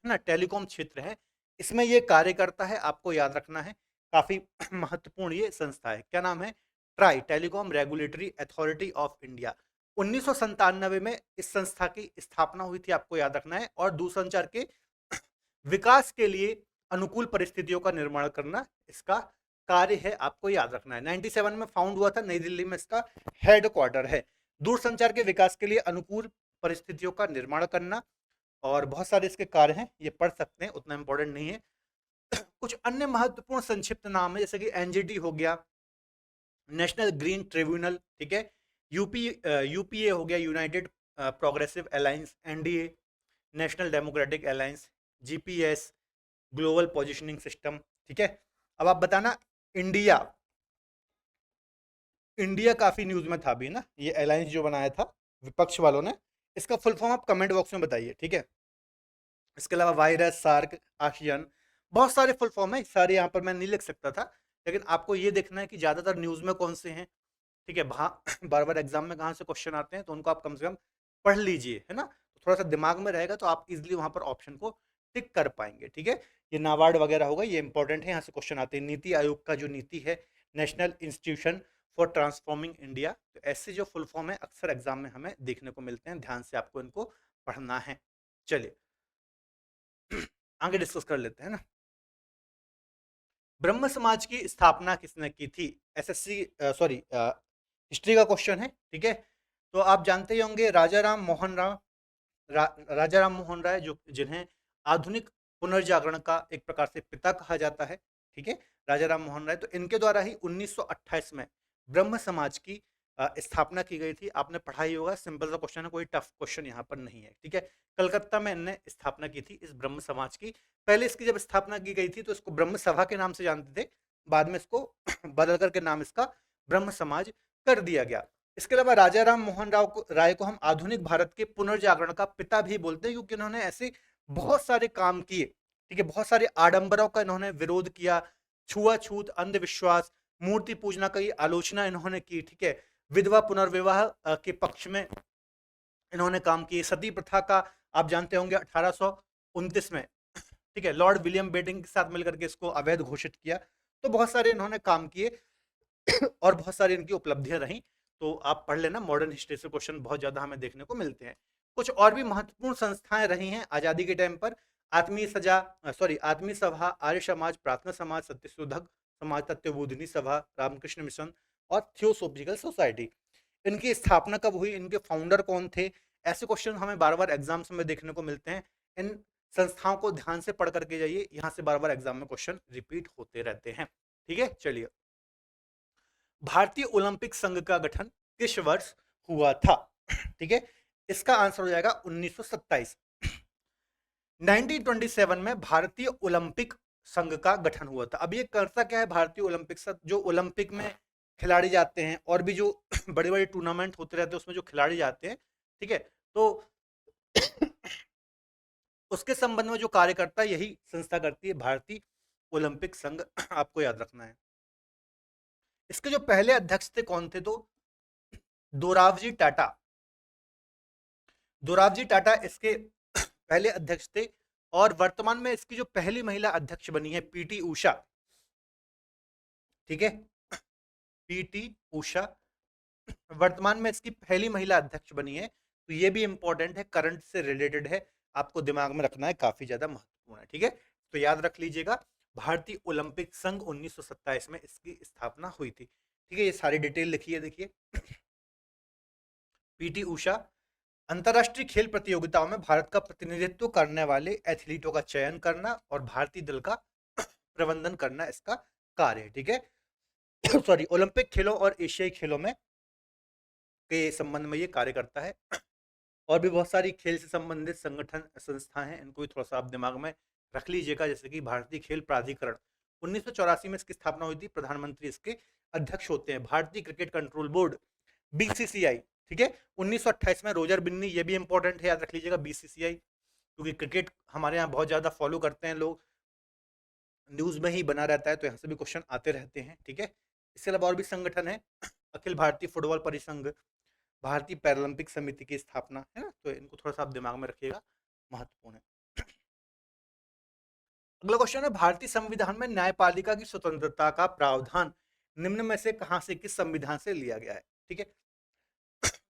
ना, टेलीकॉम क्षेत्र है, इसमें ये कार्य करता है, आपको याद रखना है, काफी महत्वपूर्ण ये संस्था है। क्या नाम है? Try, telecom regulatory authority of India. 1997 में इस संस्था की स्थापना हुई थी, आपको याद रखना है, और दूरसंचार के विकास के लिए अनुकूल परिस्थितियों का निर्माण करना इसका कार्य है, आपको याद रखना है। 97 में फाउंड हुआ था, नई दिल्ली में इसका हेड क्वार्टर है। दूरसंचार के विकास के लिए अनुकूल परिस्थितियों का निर्माण करना, और बहुत सारे इसके कार्य हैं, ये पढ़ सकते हैं, उतना इंपॉर्टेंट नहीं है। कुछ अन्य महत्वपूर्ण संक्षिप्त नाम है, जैसे कि एनजीटी हो गया, नेशनल ग्रीन ट्रिब्यूनल, ठीक है, यूपीए हो गया, United progressive alliance, NDA, national democratic alliance, GPS, global positioning system, ठीक है। अब आप बताना, इंडिया, इंडिया काफी न्यूज में था भी ना, ये अलायंस जो बनाया था विपक्ष वालों ने, इसका फुल फॉर्म आप कमेंट बॉक्स में बताइए, ठीक है। इसके अलावा वायरस, सार्क, आशियन, बहुत सारे फुल फॉर्म है, सारे यहाँ पर मैं नहीं लिख सकता था, लेकिन आपको ये देखना है कि ज्यादातर न्यूज में कौन से हैं, ठीक है। बार बार एग्जाम में कहाँ से क्वेश्चन आते हैं, तो उनको आप कम से कम पढ़ लीजिए, है ना। तो थोड़ा सा दिमाग में रहेगा तो आप इजिली वहां पर ऑप्शन को टिक कर पाएंगे, ठीक है। ये नाबार्ड वगैरह होगा, ये इंपॉर्टेंट है, यहाँ से क्वेश्चन आते हैं। नीति आयोग का जो नीति है, national institution for transforming India, तो ऐसे जो फुल फॉर्म है अक्सर एग्जाम में हमें देखने को मिलते हैं, ध्यान से आपको इनको पढ़ना है। चलिए आगे डिस्कस कर लेते हैं ना। ब्रह्म समाज की स्थापना किसने की थी? एसएससी सॉरी हिस्ट्री का क्वेश्चन है, ठीक है। तो आप जानते ही होंगे राजा राम मोहन राय, राजा राम मोहन राय, जो जिन्हें आधुनिक पुनर्जागरण का एक प्रकार से पिता कहा जाता है, ठीक है। राजा राम मोहन राय, तो इनके द्वारा ही 1928 में ब्रह्म समाज की स्थापना की गई थी। आपने पढ़ा ही होगा, सिंपल सा क्वेश्चन है, कोई टफ क्वेश्चन यहाँ पर नहीं है, ठीक है। कलकत्ता में इनने स्थापना की थी इस ब्रह्म समाज की। पहले इसकी जब स्थापना की गई थी तो इसको ब्रह्म सभा के नाम से जानते थे, बाद में इसको बदल करके नाम इसका ब्रह्म समाज कर दिया गया। इसके अलावा राजा राम मोहन राय को हम आधुनिक भारत के पुनर्जागरण का पिता भी बोलते हैं, क्योंकि इन्होंने ऐसे बहुत सारे काम किए, ठीक है। बहुत सारे आडंबरों का इन्होंने विरोध किया, छुआछूत, अंधविश्वास, मूर्ति पूजना की आलोचना इन्होंने की, ठीक है। विधवा पुनर्विवाह के पक्ष में इन्होंने काम किए। सती प्रथा का आप जानते होंगे 1829 में, ठीक है, लॉर्ड विलियम बेटिंग के साथ मिलकर के इसको अवैध घोषित किया। तो बहुत सारे इन्होंने काम किए और बहुत सारी इनकी उपलब्धियां रही। तो आप पढ़ लेना, मॉडर्न हिस्ट्री से क्वेश्चन बहुत ज्यादा हमें देखने को मिलते हैं। कुछ और भी महत्वपूर्ण संस्थाएं रही हैं आजादी के टाइम पर। आत्मीय सभा, आर्य समाज, प्रार्थना समाज, सत्यशोधक समाज, तत्वबोधिनी सभा, रामकृष्ण मिशन और थियोसोफिकल सोसाइटी। इनकी स्थापना कब हुई, इनके फाउंडर कौन थे, ऐसे क्वेश्चन हमें बार बार एग्जाम्स में देखने को मिलते हैं। इन संस्थाओं को ध्यान से पढ़ करके जाइए, यहाँ से बार बार एग्जाम में क्वेश्चन रिपीट होते रहते हैं, ठीक है। चलिए, भारतीय ओलंपिक संघ का गठन किस वर्ष हुआ था? ठीक है, इसका आंसर हो जाएगा 1927। 1927 में भारतीय ओलंपिक संघ का गठन हुआ था। अब ये करता क्या है भारतीय ओलंपिक संघ? जो ओलंपिक में खिलाड़ी जाते हैं और भी जो बड़े बड़े टूर्नामेंट होते रहते हैं उसमें जो खिलाड़ी जाते हैं, ठीक है, तो उसके संबंध में जो कार्य करता है यही संस्था करती है, भारतीय ओलंपिक संघ। आपको याद रखना है। इसके जो पहले अध्यक्ष थे कौन थे? तो दोराबजी टाटा। दोराबजी टाटा इसके पहले अध्यक्ष थे और वर्तमान में इसकी जो पहली महिला अध्यक्ष बनी है पीटी उषा, ठीक है, पीटी उषा वर्तमान में इसकी पहली महिला अध्यक्ष बनी है। तो ये भी इंपॉर्टेंट है, करंट से रिलेटेड है, आपको दिमाग में रखना है, काफी ज्यादा महत्वपूर्ण है, ठीक है। तो याद रख लीजिएगा, भारतीय ओलंपिक संघ 1927 में इसकी स्थापना हुई थी, ठीक है। ये सारी डिटेल लिखी है, देखिए। पीटी उषा अंतरराष्ट्रीय खेल प्रतियोगिताओं में भारत का प्रतिनिधित्व करने वाले एथलीटों का चयन करना और भारतीय दल का प्रबंधन करना इसका कार्य है, ठीक है। सॉरी, ओलंपिक खेलों और एशियाई खेलों में के संबंध में ये कार्य करता है। और भी बहुत सारी खेल से संबंधित संगठन संस्थाएं हैं, इनको भी थोड़ा सा आप दिमाग में रख लीजिएगा। जैसे कि भारतीय खेल प्राधिकरण 1984 में इसकी स्थापना हुई थी, प्रधानमंत्री इसके अध्यक्ष होते हैं। भारतीय क्रिकेट कंट्रोल बोर्ड बीसीसीआई, ठीक है, 1928 में रोजर बिन्नी, ये भी इंपॉर्टेंट है, याद रख लीजिएगा बीसीसीआई, क्योंकि क्रिकेट हमारे यहाँ बहुत ज्यादा फॉलो करते हैं लोग, न्यूज में ही बना रहता है, तो यहाँ से भी क्वेश्चन आते रहते हैं, ठीक है। इसके अलावा और भी संगठन है, अखिल भारतीय फुटबॉल परिसंघ, भारतीय पैरालंपिक समिति की स्थापना, है ना। तो इनको थोड़ा सा आप दिमाग में रखिएगा, महत्वपूर्ण है। अगला क्वेश्चन है, भारतीय संविधान में न्यायपालिका की स्वतंत्रता का प्रावधान निम्न में से कहां से, किस संविधान से लिया गया है? ठीक है,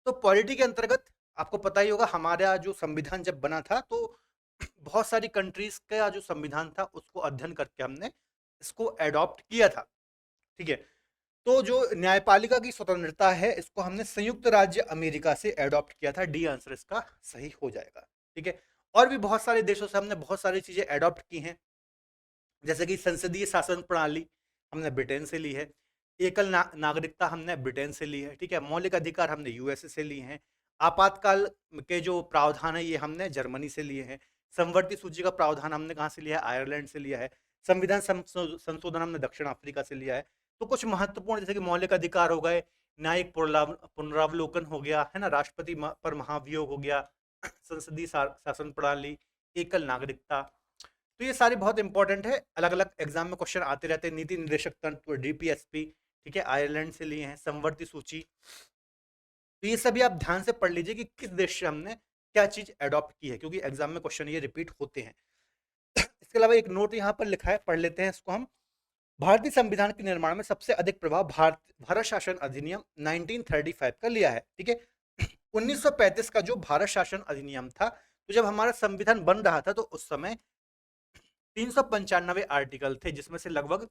तो पॉलिटी के अंतर्गत आपको पता ही होगा, हमारा जो संविधान जब बना था तो बहुत सारी कंट्रीज का जो संविधान था उसको अध्ययन करके हमने इसको एडॉप्ट किया था, ठीक है। तो जो न्यायपालिका की स्वतंत्रता है इसको हमने संयुक्त राज्य अमेरिका से एडॉप्ट किया था। डी आंसर इसका सही हो जाएगा, ठीक है। और भी बहुत सारे देशों से हमने बहुत सारी चीजें एडॉप्ट की हैं, जैसे कि संसदीय शासन प्रणाली हमने ब्रिटेन से ली है, एकल नागरिकता हमने ब्रिटेन से ली है, ठीक है। मौलिक अधिकार हमने यूएसए से लिए हैं। आपातकाल के जो प्रावधान है ये हमने जर्मनी से लिए हैं। संवर्ती सूची का प्रावधान हमने कहाँ से लिया है? आयरलैंड से लिया है। संविधान संशोधन हमने दक्षिण अफ्रीका से लिया है। तो कुछ महत्वपूर्ण जैसे कि मौलिक अधिकार हो गए, न्यायिक पुनरावलोकन हो गया, है ना, राष्ट्रपति पर महाभियोग हो गया, संसदीय शासन प्रणाली, एकल नागरिकता, तो ये सारी बहुत इंपॉर्टेंट है, अलग अलग एग्जाम में क्वेश्चन आते रहते हैं। नीति निर्देशक तंत्र, डीपीएसपी, ठीक है, आयरलैंड से लिए हैं, समवर्ती सूची। तो ये सभी आप ध्यान से पढ़ लीजिए कि किस देश से हमने क्या चीज अडॉप्ट की है, क्योंकि एग्जाम में क्वेश्चन ये रिपीट होते हैं। इसके अलावा एक नोट यहाँ पर लिखा है, पढ़ लेते हैं इसको हम। भारतीय संविधान के निर्माण में सबसे अधिक प्रभाव भारत शासन अधिनियम 1935 का लिया है, ठीक है। 1935 का जो भारत शासन अधिनियम था, तो जब हमारा संविधान बन रहा था तो उस समय 395 आर्टिकल थे, जिसमें से लगभग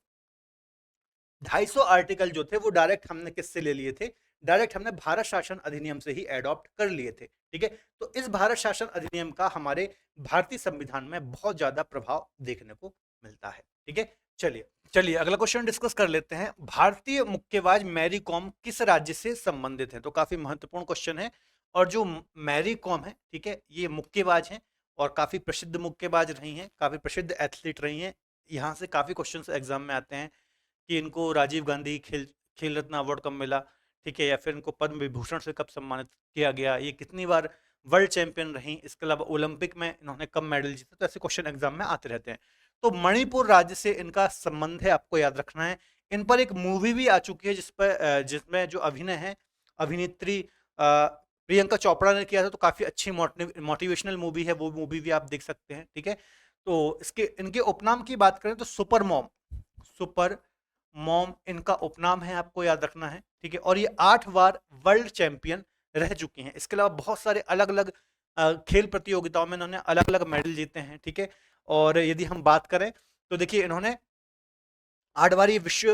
250 आर्टिकल जो थे वो डायरेक्ट हमने किससे ले लिए थे, डायरेक्ट हमने भारत शासन अधिनियम से ही एडॉप्ट कर लिए थे, ठीक है। तो इस भारत शासन अधिनियम का हमारे भारतीय संविधान में बहुत ज्यादा प्रभाव देखने को मिलता है, ठीक है। चलिए चलिए अगला क्वेश्चन डिस्कस कर लेते हैं। भारतीय मुक्केबाज मैरी कॉम किस राज्य से संबंधित है? तो काफी महत्वपूर्ण क्वेश्चन है। और जो मैरी कॉम है, ठीक है, ये मुक्केबाज हैं और काफी प्रसिद्ध मुक्केबाज रही हैं, काफी प्रसिद्ध एथलीट रही हैं। यहाँ से काफी क्वेश्चन एग्जाम में आते हैं कि इनको राजीव गांधी खेल खेल रत्न अवार्ड कब मिला, ठीक है, या फिर इनको पद्म विभूषण से कब सम्मानित किया गया, ये कितनी बार वर्ल्ड चैंपियन रही, इसके अलावा ओलंपिक में इन्होंने कब मेडल जीता। तो ऐसे क्वेश्चन एग्जाम में आते रहते हैं। तो मणिपुर राज्य से इनका संबंध है, आपको याद रखना है। इन पर एक मूवी भी आ चुकी है जिसमें जो अभिनय है, अभिनेत्री प्रियंका चोपड़ा ने किया था। तो काफी अच्छी मोटिवेशनल मूवी है, वो मूवी भी आप देख सकते हैं, ठीक है। तो इसके इनके उपनाम की बात करें तो सुपर मॉम, सुपर मॉम इनका उपनाम है, आपको याद रखना है, ठीक है। और ये 8 बार वर्ल्ड चैंपियन रह चुकी हैं। इसके अलावा बहुत सारे अलग अलग खेल प्रतियोगिताओं में इन्होंने अलग अलग मेडल जीते हैं, ठीक है। और यदि हम बात करें तो देखिए इन्होंने 8 बार ये विश्व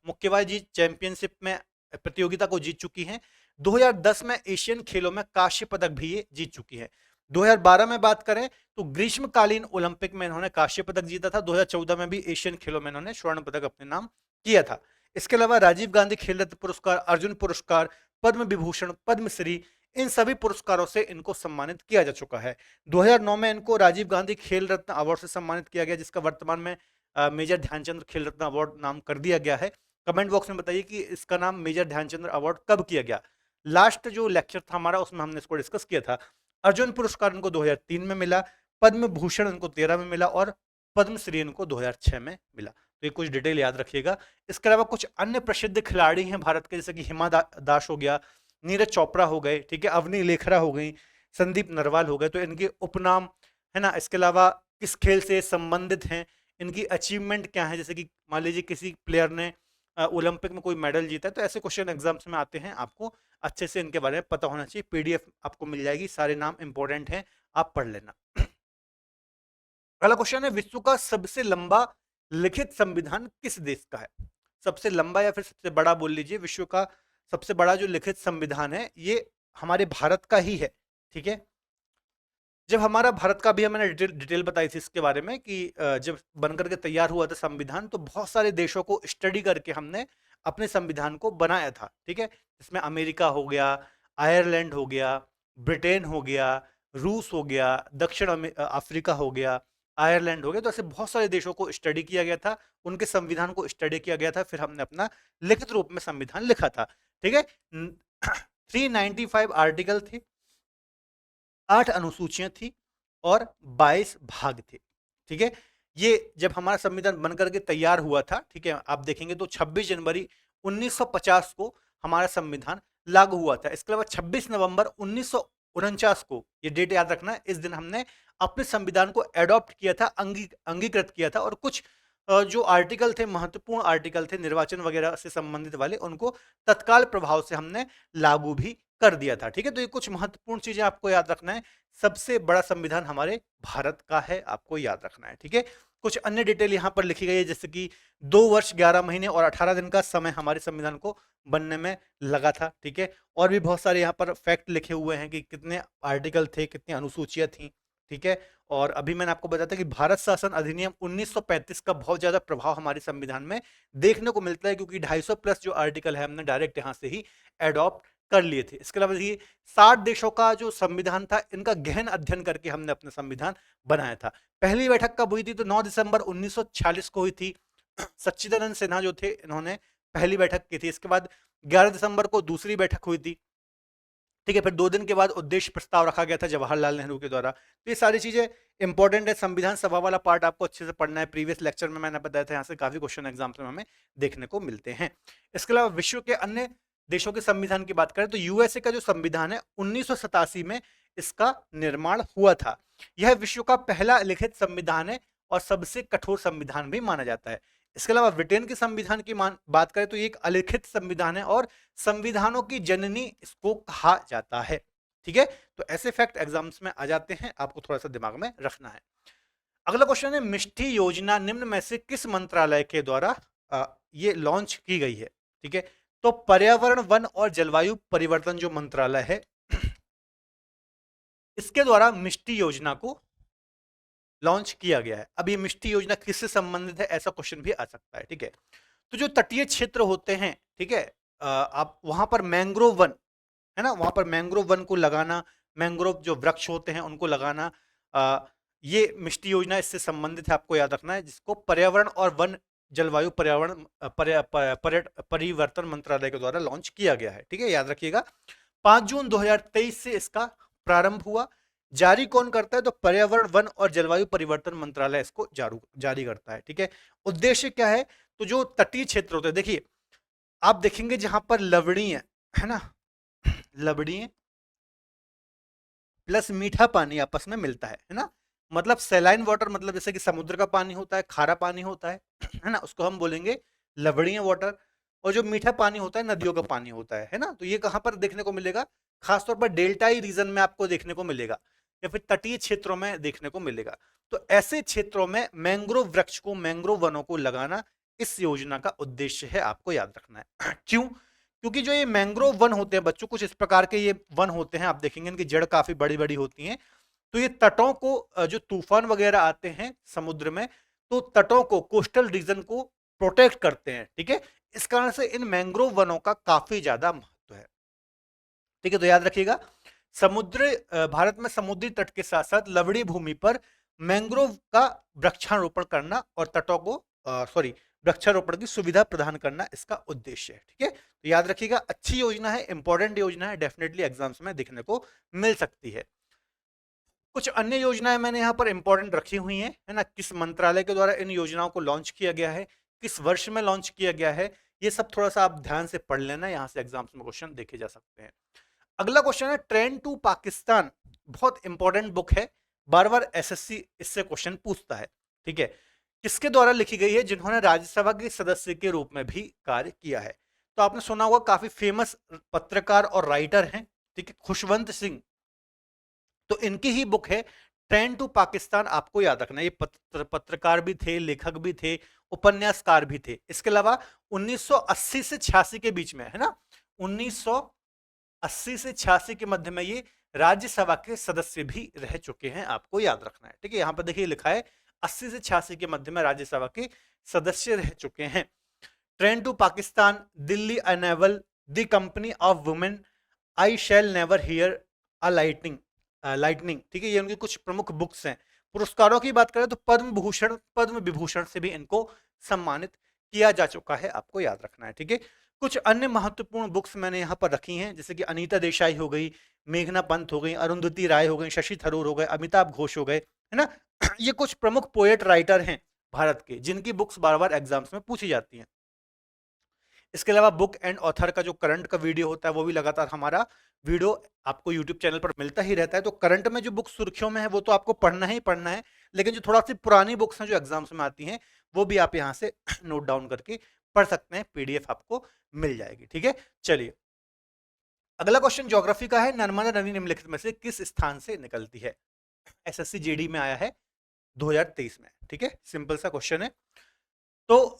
मुक्केबाजी चैंपियनशिप में प्रतियोगिता को जीत चुकी हैं। 2010 में एशियन खेलों में कांस्य पदक भी ये जीत चुकी है। 2012 में बात करें तो ग्रीष्मकालीन ओलंपिक में इन्होंने कांस्य पदक जीता था। 2014 में भी एशियन खेलों में इन्होंने स्वर्ण पदक अपने नाम किया था। इसके अलावा राजीव गांधी खेल रत्न पुरस्कार, अर्जुन पुरस्कार, पद्म विभूषण, पद्मश्री, इन सभी पुरस्कारों से इनको सम्मानित किया जा चुका है। 2009 में इनको राजीव गांधी खेल रत्न अवार्ड से सम्मानित किया गया, जिसका वर्तमान में मेजर ध्यानचंद्र खेल रत्न अवार्ड नाम कर दिया गया है। कमेंट बॉक्स में बताइए कि इसका नाम मेजर ध्यानचंद्र अवार्ड कब किया गया। लास्ट जो लेक्चर था हमारा उसमें हमने इसको डिस्कस किया था। अर्जुन पुरस्कार इनको 2003 में मिला, पद्म भूषण इनको 13 में मिला और पद्मश्री इनको 2006 में मिला। तो ये कुछ डिटेल याद रखिएगा। इसके अलावा कुछ अन्य प्रसिद्ध खिलाड़ी हैं भारत के, जैसे कि हिमा दास हो गया, नीरज चोपड़ा हो गए, ठीक है, अवनी लेखरा हो गई, संदीप नरवाल हो गए। तो इनके उपनाम है ना। इसके अलावा किस खेल से संबंधित हैं, इनकी अचीवमेंट क्या है, जैसे कि मान लीजिए किसी प्लेयर ने ओलंपिक में कोई मेडल जीता है। तो ऐसे क्वेश्चन एग्जाम्स में आते हैं, आपको अच्छे से इनके बारे में पता होना चाहिए। पीडीएफ आपको मिल जाएगी, सारे नाम इंपॉर्टेंट हैं, आप पढ़ लेना। अगला क्वेश्चन है, विश्व का सबसे लंबा लिखित संविधान किस देश का है? सबसे लंबा या फिर सबसे बड़ा बोल लीजिए। विश्व का सबसे बड़ा जो लिखित संविधान है ये हमारे भारत का ही है, ठीक है। जब हमारा भारत का भी मैंने डिटेल बताई थी इसके बारे में कि जब बनकर के तैयार हुआ था संविधान, तो बहुत सारे देशों को स्टडी करके हमने अपने संविधान को बनाया था, ठीक है। इसमें अमेरिका हो गया, आयरलैंड हो गया, ब्रिटेन हो गया, रूस हो गया, दक्षिण अफ्रीका हो गया, आयरलैंड हो गया। तो ऐसे बहुत सारे देशों को स्टडी किया गया था, उनके संविधान को स्टडी किया गया था, फिर हमने अपना लिखित रूप में संविधान लिखा था, ठीक है। 395 आर्टिकल थे, 8 अनुसूचियां थी और 22 भाग थे, ठीक है। ये जब हमारा संविधान बनकर के तैयार हुआ था, ठीक है, आप देखेंगे तो 26 जनवरी 1950 को हमारा संविधान लागू हुआ था। इसके अलावा 26 नवंबर 1949 को, ये डेट याद रखना, इस दिन हमने अपने संविधान को एडॉप्ट किया था, अंगीकृत किया था। और कुछ जो आर्टिकल थे, महत्वपूर्ण आर्टिकल थे निर्वाचन वगैरह से संबंधित वाले, उनको तत्काल प्रभाव से हमने लागू भी कर दिया था, ठीक है। तो ये कुछ महत्वपूर्ण चीजें आपको याद रखना है। सबसे बड़ा संविधान हमारे भारत का है, आपको याद रखना है, ठीक है। कुछ अन्य डिटेल यहाँ पर लिखी गई है, जैसे कि 2 वर्ष 11 महीने और 18 दिन का समय हमारे संविधान को बनने में लगा था, ठीक है। और भी बहुत सारे यहाँ पर फैक्ट लिखे हुए हैं कि कितने आर्टिकल थे, कितनी अनुसूचियां थी, ठीक है। और अभी मैंने आपको बताया था कि भारत शासन अधिनियम 1935 का बहुत ज्यादा प्रभाव हमारे संविधान में देखने को मिलता है, क्योंकि 250 प्लस जो आर्टिकल है हमने डायरेक्ट यहाँ से ही एडॉप्ट कर लिए थे। इसके अलावा देखिए 60 देशों का जो संविधान था, इनका गहन अध्ययन करके हमने अपना संविधान बनाया था। पहली बैठक कब हुई थी? तो 9 दिसंबर 1946 को हुई थी। सच्चिदानंद सिन्हा जो थे, इन्होंने पहली बैठक की थी। इसके बाद 11 दिसंबर को दूसरी बैठक हुई थी। ठीक है। फिर 2 दिन के बाद उद्देश्य प्रस्ताव रखा गया था जवाहरलाल नेहरू के द्वारा। तो ये सारी चीजें इंपॉर्टेंट है। संविधान सभा वाला पार्ट आपको अच्छे से पढ़ना है। प्रीवियस लेक्चर में मैंने बताया था, यहाँ से काफी क्वेश्चन एग्जाम्स में हमें देखने को मिलते हैं। इसके अलावा विश्व के अन्य देशों के संविधान की बात करें तो यूएसए का जो संविधान है 1987 में इसका निर्माण हुआ था। यह विश्व का पहला लिखित संविधान है और सबसे कठोर संविधान भी माना जाता है। इसके अलावा ब्रिटेन के संविधान की बात करें तो ये एक अलिखित संविधान है और संविधानों की जननी इसको कहा जाता है। ठीक है, तो ऐसे फैक्ट एग्जाम्स में आ जाते हैं, आपको थोड़ा सा दिमाग में रखना है। अगला क्वेश्चन है, मिष्टी योजना निम्न में से किस मंत्रालय के द्वारा ये लॉन्च की गई है? ठीक है, तो पर्यावरण, वन और जलवायु परिवर्तन जो मंत्रालय है इसके द्वारा मिष्टी योजना को लॉन्च किया गया है। अब ये मिष्टी योजना किससे संबंधित है, ऐसा क्वेश्चन भी आ सकता है। ठीक है, तो जो तटीय क्षेत्र होते हैं, ठीक है, आप वहां पर मैंग्रोव वन है ना, वहां पर मैंग्रोव वन को लगाना, मैंग्रोव जो वृक्ष होते हैं उनको लगाना, ये मिष्टी योजना इससे संबंधित है, आपको याद रखना है, जिसको पर्यावरण और वन जलवायु परिवर्तन मंत्रालय के द्वारा लॉन्च किया गया है। ठीक है, याद रखिएगा। 5 जून 2023 से इसका प्रारंभ हुआ। जारी कौन करता है? तो पर्यावरण, वन और जलवायु परिवर्तन मंत्रालय इसको जारी करता है। ठीक है, उद्देश्य क्या है? तो जो तटीय क्षेत्र होते हैं, देखिए आप देखेंगे जहां पर लवणीय है ना, लवणीय प्लस मीठा पानी आपस में मिलता है ना, मतलब सैलाइन वाटर, मतलब जैसे कि समुद्र का पानी होता है, खारा पानी होता है ना, उसको हम बोलेंगे लवणीय वाटर। और जो मीठा पानी होता है नदियों का पानी होता है ना, तो ये कहां पर देखने को मिलेगा? खासतौर पर डेल्टाई रीजन में आपको देखने को मिलेगा या फिर तटीय क्षेत्रों में देखने को मिलेगा। तो ऐसे क्षेत्रों में मैंग्रोव वृक्ष को, मैंग्रोव वनों को लगाना इस योजना का उद्देश्य है, आपको याद रखना है। क्यों? क्योंकि जो ये मैंग्रोव वन होते हैं बच्चों, कुछ इस प्रकार के ये वन होते हैं, आप देखेंगे इनकी जड़ काफी बड़ी बड़ी होती हैं। तो ये तटों को, जो तूफान वगैरह आते हैं समुद्र में, तो तटों को, कोस्टल रीजन को प्रोटेक्ट करते हैं। ठीक है, इस कारण से इन मैंग्रोव वनों का काफी ज्यादा महत्व है। ठीक है, तो याद रखिएगा, भारत में समुद्री तट के साथ साथ लवणीय भूमि पर मैंग्रोव का वृक्षारोपण करना और तटों को वृक्षारोपण की सुविधा प्रदान करना इसका उद्देश्य है। ठीक है, तो याद रखिएगा, अच्छी योजना है, इंपॉर्टेंट योजना है, डेफिनेटली एग्जाम्स में देखने को मिल सकती है। कुछ अन्य योजनाएं मैंने यहाँ पर इंपॉर्टेंट रखी हुई हैं, है ना, किस मंत्रालय के द्वारा इन योजनाओं को लॉन्च किया गया है, किस वर्ष में लॉन्च किया गया है, ये सब थोड़ा सा आप ध्यान से पढ़ लेना, यहाँ से एग्जाम्स में क्वेश्चन देखे जा सकते हैं। अगला क्वेश्चन है, ट्रेन टू पाकिस्तान, बहुत इंपॉर्टेंट बुक है, बार बार एसएससी इससे क्वेश्चन पूछता है। ठीक है, किसके द्वारा लिखी गई है? जिन्होंने राज्यसभा के सदस्य के रूप में भी कार्य किया है। तो आपने सुना होगा, काफी फेमस पत्रकार और राइटर हैं, ठीक है, खुशवंत सिंह। तो इनकी ही बुक है ट्रेन टू पाकिस्तान, आपको याद रखना। ये पत्रकार भी थे, लेखक भी थे, उपन्यासकार भी थे। इसके अलावा 1980 से 86 के बीच में, है ना, 1980 से 86 के मध्य में ये राज्यसभा के सदस्य भी रह चुके हैं, आपको याद रखना है। ठीक है, यहां पर देखिए लिखा है 80 से 86 के मध्य में राज्यसभा के सदस्य रह चुके हैं। Train to Pakistan, Delhi a novel, the company of women, I shall never hear a lightning. ठीक है, ये उनकी कुछ प्रमुख बुक्स हैं। पुरस्कारों की बात करें तो पद्म विभूषण से भी इनको सम्मानित किया जा चुका है, आपको याद रखना है। ठीक है, कुछ अन्य महत्वपूर्ण बुक्स मैंने यहाँ पर रखी हैं, जैसे कि अनीता देसाई हो गई, मेघना पंत हो गई, अरुंधति राय हो गई, शशि थरूर हो गए, अमिताभ घोष हो गए, है ना। ये कुछ प्रमुख पोएट राइटर हैं भारत के, जिनकी बुक्स बार बार एग्जाम्स में पूछी जाती हैं। इसके अलावा बुक एंड ऑथर का जो करंट का वीडियो होता है, वो भी लगातार हमारा वीडियो आपको यूट्यूब चैनल पर मिलता ही रहता है। तो करंट में जो बुक सुर्खियों में है वो तो आपको पढ़ना ही पढ़ना है, लेकिन जो थोड़ा सी पुरानी बुक्स हैं जो एग्जाम्स में आती हैं, वो भी आप यहाँ से नोट डाउन करके पढ़ सकते हैं, पीडीएफ आपको मिल जाएगी। ठीक है, चलिए अगला क्वेश्चन ज्योग्राफी का है। नर्मदा नदी निम्नलिखित में से किस स्थान से निकलती है? एसएससी जीडी में आया है 2023 में। ठीक है, सिंपल सा क्वेश्चन है। तो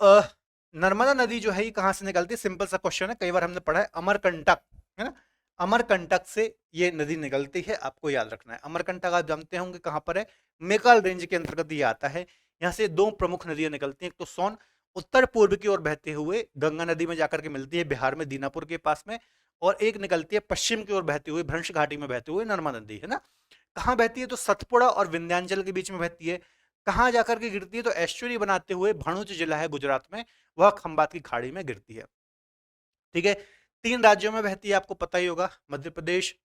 नर्मदा नदी जो है ये कहां से निकलती है? सिंपल सा क्वेश्चन है, कई बार हमने पढ़ा है, अमरकंटक, है ना, अमरकंटक से ये नदी निकलती है, आपको याद रखना है। अमरकंटक आप जानते होंगे कहां पर है? मेकाल रेंज के अंतर्गत ये आता है। यहाँ से दो प्रमुख नदियां निकलती हैं, एक तो सोन उत्तर पूर्व की ओर बहते हुए गंगा नदी में जाकर के मिलती है बिहार में दीनापुर के पास में, और एक निकलती है पश्चिम की ओर बहते हुए भ्रंश घाटी में बहते हुए नर्मदा नदी, है ना। कहाँ बहती है? तो सतपुड़ा और विंध्याचल के बीच में बहती है। कहाँ जाकर के गिरती है? तो एस्चुरी बनाते हुए भणुज जिला है गुजरात में, वह खंबात की खाड़ी में गिरती है। ठीक है, 3 राज्यों में बहती है, आपको पता ही होगा, मध्य प्रदेश,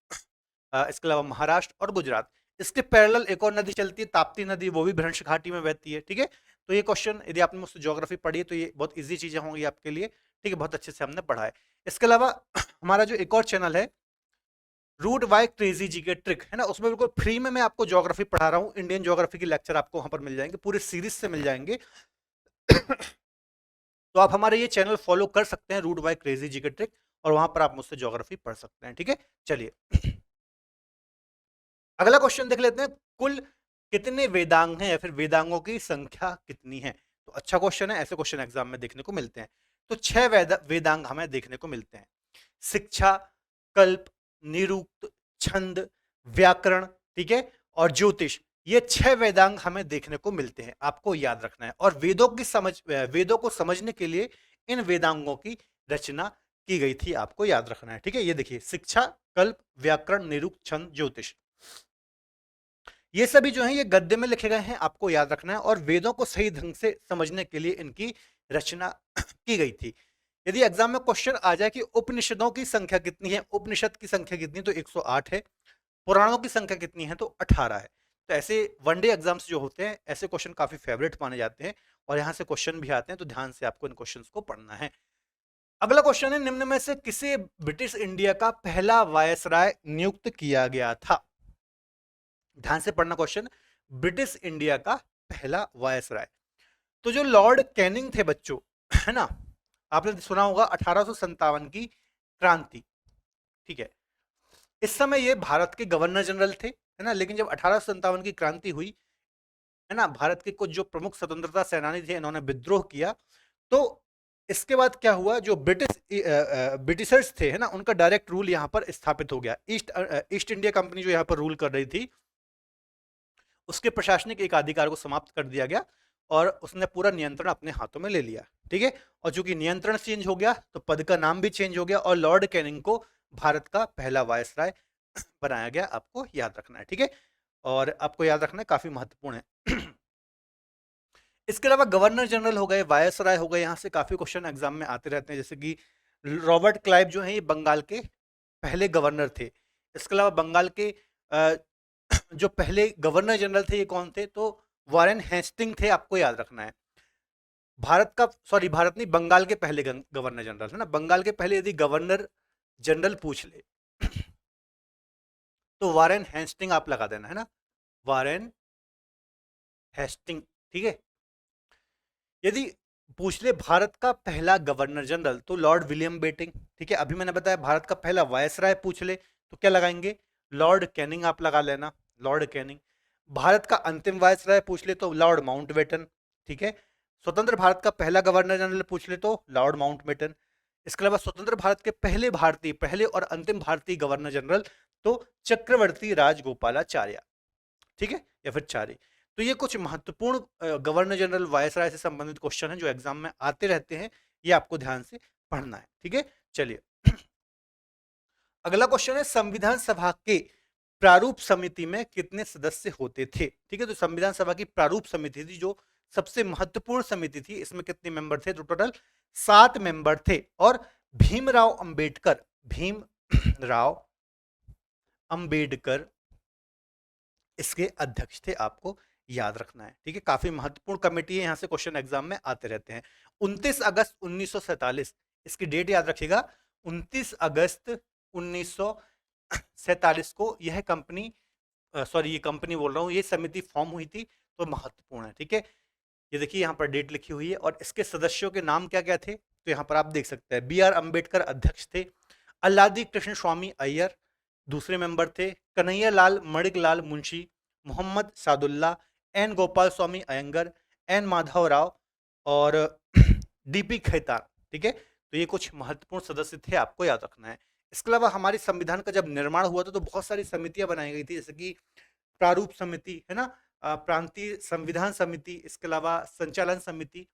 इसके अलावा महाराष्ट्र और गुजरात। इसके पैरेलल एक और नदी चलती है, ताप्ती नदी, वो भी भ्रंश घाटी में बहती है। ठीक है, तो ये क्वेश्चन यदि आपने मुझसे ज्योग्राफी पढ़ी है तो ये बहुत इजी चीजें होंगी आपके लिए। ठीक है, बहुत अच्छे से हमने पढ़ा है। इसके अलावा हमारा जो एक और चैनल है रूट बाय क्रेजी जी के ट्रिक, है ना, उसमें बिल्कुल फ्री में मैं आपको ज्योग्राफी पढ़ा रहा हूँ। इंडियन ज्योग्राफी के लेक्चर आपको वहां पर मिल जाएंगे, पूरे सीरीज से मिल जाएंगे। तो आप हमारे ये चैनल फॉलो कर सकते हैं, रूट बाय क्रेजी जी के ट्रिक, और वहां पर आप मुझसे ज्योग्राफी पढ़ सकते हैं। ठीक है, चलिए अगला क्वेश्चन देख लेते हैं। कुल कितने वेदांग हैं या फिर वेदांगों की संख्या कितनी है? तो अच्छा क्वेश्चन है, ऐसे क्वेश्चन एग्जाम में देखने को मिलते हैं। तो 6 वेदांग हमें देखने को मिलते हैं। शिक्षा, कल्प, निरुक्त, छंद, व्याकरण, ठीक है, और ज्योतिष, ये 6 वेदांग हमें देखने को मिलते हैं, आपको याद रखना है। और वेदों को समझने के लिए इन वेदांगों की रचना की गई थी, आपको याद रखना है। ठीक है, ये देखिए, शिक्षा, कल्प, व्याकरण, निरुक्त, छंद, ज्योतिष, ये सभी जो है ये गद्य में लिखे गए हैं, आपको याद रखना है। और वेदों को सही ढंग से समझने के लिए इनकी रचना की गई थी। यदि एग्जाम में क्वेश्चन आ जाए कि उपनिषदों की संख्या कितनी है, उपनिषद की संख्या कितनी, तो 108 है। पुराणों की संख्या कितनी है, तो 18 है। तो ऐसे वनडे एग्जाम्स जो होते हैं, ऐसे क्वेश्चन काफी फेवरेट माने जाते हैं, और यहां से क्वेश्चन भी आते हैं, तो ध्यान से आपको इन क्वेश्चंस को पढ़ना है। अगला क्वेश्चन है, निम्न में से किसे ब्रिटिश इंडिया का पहला वायसराय नियुक्त किया गया था? ध्यान से पढ़ना क्वेश्चन, ब्रिटिश इंडिया का पहला वायसराय। तो जो लॉर्ड कैनिंग थे बच्चों, है ना, आपने सुना होगा 1857 की क्रांति। ठीक है, इस समय ये भारत के गवर्नर जनरल थे, है ना, लेकिन जब 1857 की क्रांति हुई, है ना, भारत के कुछ जो प्रमुख स्वतंत्रता सेनानी थे, इन्होंने विद्रोह किया। तो इसके बाद क्या हुआ, जो ब्रिटिशर्स थे, है ना, उनका डायरेक्ट रूल यहाँ पर स्थापित हो गया। ईस्ट इंडिया कंपनी जो यहाँ पर रूल कर रही थी, उसके प्रशासनिक एक अधिकार को समाप्त कर दिया गया, और उसने पूरा नियंत्रण अपने हाथों में ले लिया। ठीक है, और चूंकि नियंत्रण चेंज हो गया, तो पद का नाम भी चेंज हो गया, और लॉर्ड कैनिंग को भारत का पहला वायसराय बनाया गया, आपको याद रखना है। ठीक है, और आपको याद रखना है, काफी महत्वपूर्ण है। इसके अलावा गवर्नर जनरल हो गए, वायसराय हो गए, यहाँ से काफी क्वेश्चन एग्जाम में आते रहते हैं, जैसे कि रॉबर्ट क्लाइव जो है ये बंगाल के पहले गवर्नर थे। इसके अलावा बंगाल के जो पहले गवर्नर जनरल थे, ये कौन थे, तो वारेन हेस्टिंग थे, आपको याद रखना है। भारत नहीं, बंगाल के पहले गवर्नर जनरल, है ना, बंगाल के पहले यदि गवर्नर जनरल पूछ ले तो वारेन हेस्टिंग आप लगा देना, है ना, वारेन हेस्टिंग। ठीक है, यदि पूछ ले भारत का पहला गवर्नर जनरल, तो लॉर्ड विलियम बेटिंग। ठीक है, अभी मैंने बताया भारत का पहला वायसराय पूछ ले तो क्या लगाएंगे, लॉर्ड कैनिंग आप लगा लेना, लॉर्ड कैनिंग। भारत का अंतिम वायसराय पूछ ले तो लॉर्ड माउंटबेटन। ठीक है, स्वतंत्र भारत का पहला गवर्नर जनरल पूछ ले तो लॉर्ड माउंटबेटन। इसके अलावा स्वतंत्र भारत के पहले और अंतिम भारतीय गवर्नर जनरल, तो चक्रवर्ती राजगोपालाचार्य। ठीक है, या फिर चार्य। तो ये कुछ महत्वपूर्ण गवर्नर जनरल वायसराय से संबंधित क्वेश्चन हैं जो एग्जाम में आते रहते हैं, ये आपको ध्यान से पढ़ना है। ठीक है, चलिए अगला क्वेश्चन है, संविधान सभा के प्रारूप समिति में कितने सदस्य होते थे? ठीक है, तो संविधान सभा की प्रारूप समिति थी, जो सबसे महत्वपूर्ण समिति थी, इसमें कितने मेंबर थे? तो टोटल 7 मेंबर थे, और भीमराव अंबेडकर इसके अध्यक्ष थे, आपको याद रखना है। ठीक है, काफी महत्वपूर्ण कमेटी है, यहां से क्वेश्चन एग्जाम में आते रहते हैं। 29 अगस्त 1947, इसकी डेट याद रखिएगा, 29 अगस्त 1947 को यह कंपनी, ये कंपनी बोल रहा हूं, ये समिति फॉर्म हुई थी, तो महत्वपूर्ण है। ठीक है, ये देखिए यहाँ पर डेट लिखी हुई है, और इसके सदस्यों के नाम क्या क्या थे, तो यहाँ पर आप देख सकते हैं, बी आर अम्बेडकर अध्यक्ष थे, अल्लादी कृष्ण स्वामी अय्यर दूसरे मेंबर थे, कन्हैया लाल मणिकलाल मुंशी, मोहम्मद सादुल्ला, एन गोपाल स्वामी अयंगर, एन माधव राव, और डीपी खेतान। ठीक है, तो ये कुछ महत्वपूर्ण सदस्य थे, आपको याद रखना है। इसके अलावा हमारे संविधान का जब निर्माण हुआ था, तो बहुत सारी समितियां बनाई गई थी, जैसे कि प्रारूप समिति, है ना, प्रांतीय संविधान समिति, इसके अलावा संचालन समिति,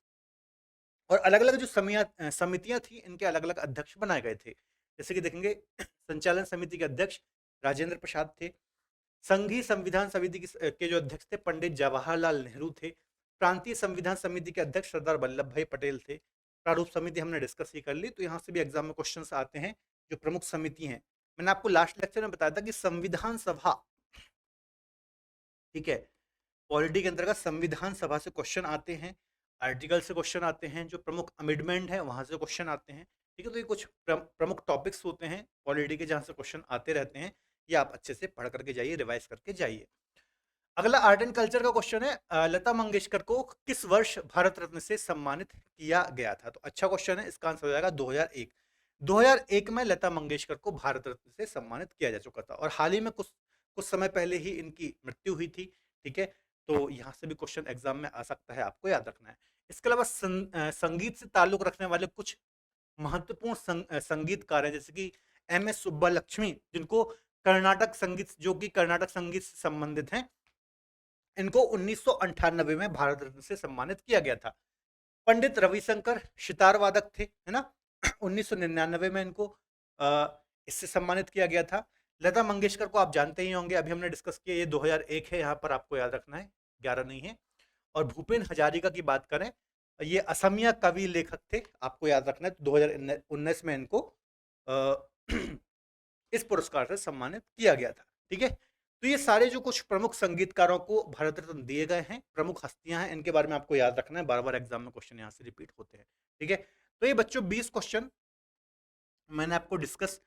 और अलग अलग जो समितियां थी, इनके अलग अलग अध्यक्ष बनाए गए थे। जैसे कि देखेंगे, संचालन समिति के अध्यक्ष राजेंद्र प्रसाद थे, संघीय संविधान समिति के जो अध्यक्ष थे पंडित जवाहरलाल नेहरू थे, प्रांतीय संविधान समिति के अध्यक्ष सरदार वल्लभ भाई पटेल थे। प्रारूप समिति हमने डिस्कस ही कर ली, तो यहाँ से भी एग्जाम में क्वेश्चंस आते हैं, जो प्रमुख समिति हैं, मैंने आपको लास्ट लेक्चर में बताया था कि संविधान सभा, ठीक है, पॉलिटी के अंतर्गत संविधान सभा से क्वेश्चन आते हैं, आर्टिकल से क्वेश्चन आते हैं, जो प्रमुख अमेंडमेंट है वहां से क्वेश्चन आते हैं, ठीक है। तो ये कुछ प्रमुख टॉपिक्स होते हैं पॉलिटी के जहां से क्वेश्चन आते रहते हैं, ये आप अच्छे से पढ़ करके जाइए, रिवाइज करके जाइए। अगला आर्ट एंड कल्चर का क्वेश्चन है, लता मंगेशकर को किस वर्ष भारत रत्न से सम्मानित किया गया था? तो अच्छा क्वेश्चन है, इसका आंसर हो जाएगा 2001। 2001 में लता मंगेशकर को भारत रत्न से सम्मानित किया जा चुका था, और हाल ही में कुछ कुछ समय पहले ही इनकी मृत्यु हुई थी, ठीक है। तो यहाँ से भी क्वेश्चन एग्जाम में आ सकता है, आपको याद रखना है। इसके अलावा संगीत से ताल्लुक रखने वाले कुछ महत्वपूर्ण संगीतकार हैं, जैसे कि MS सुब्बालक्ष्मी, जिनको कर्नाटक संगीत, जो कि कर्नाटक संगीत से संबंधित हैं, इनको 1998 में भारत रत्न से सम्मानित किया गया था। पंडित रविशंकर सितार वादक थे, है ना, 1999 में इनको इससे सम्मानित किया गया था। लता मंगेशकर को आप जानते ही होंगे, अभी हमने डिस्कस किया, ये 2001 है, यहाँ पर आपको याद रखना है, 11 नहीं है। और भूपेन हजारिका की बात करें, ये असमिया कवि लेखक थे, आपको याद रखना है। 2019 में इनको इस पुरस्कार से सम्मानित किया गया था, ठीक है। तो ये सारे जो कुछ प्रमुख संगीतकारों को भारत रत्न दिए गए हैं, प्रमुख हस्तियां हैं, इनके बारे में आपको याद रखना है, बार बार एग्जाम में क्वेश्चन यहाँ से रिपीट होते हैं, ठीक है। तो ये बच्चों 20 क्वेश्चन मैंने आपको डिस्कस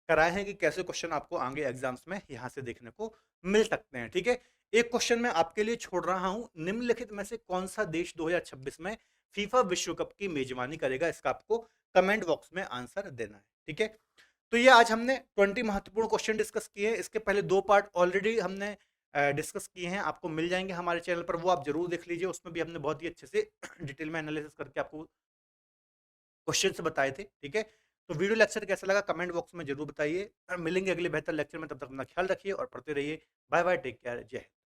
कराए हैं कि कैसे क्वेश्चन आपको आगे एग्जाम्स में यहाँ से देखने को मिल सकते हैं, ठीक है। एक क्वेश्चन मैं आपके लिए छोड़ रहा हूं, निम्नलिखित में से कौन सा देश 2026 में फीफा विश्व कप की मेजबानी करेगा? इसका आपको कमेंट बॉक्स में आंसर देना है, ठीक है। तो ये आज हमने 20 महत्वपूर्ण क्वेश्चन डिस्कस किए हैं। इसके पहले 2 पार्ट ऑलरेडी हमने डिस्कस किए हैं, आपको मिल जाएंगे हमारे चैनल पर, वो आप जरूर देख लीजिए। उसमें भी हमने बहुत ही अच्छे से डिटेल में एनालिसिस करके आपको क्वेश्चन बताए थे, ठीक है। तो वीडियो लेक्चर कैसा लगा कमेंट बॉक्स में जरूर बताइए। मिलेंगे अगले बेहतर लेक्चर में, तब तक अपना ख्याल रखिए और पढ़ते रहिए। बाय बाय, टेक केयर, जय हिंद।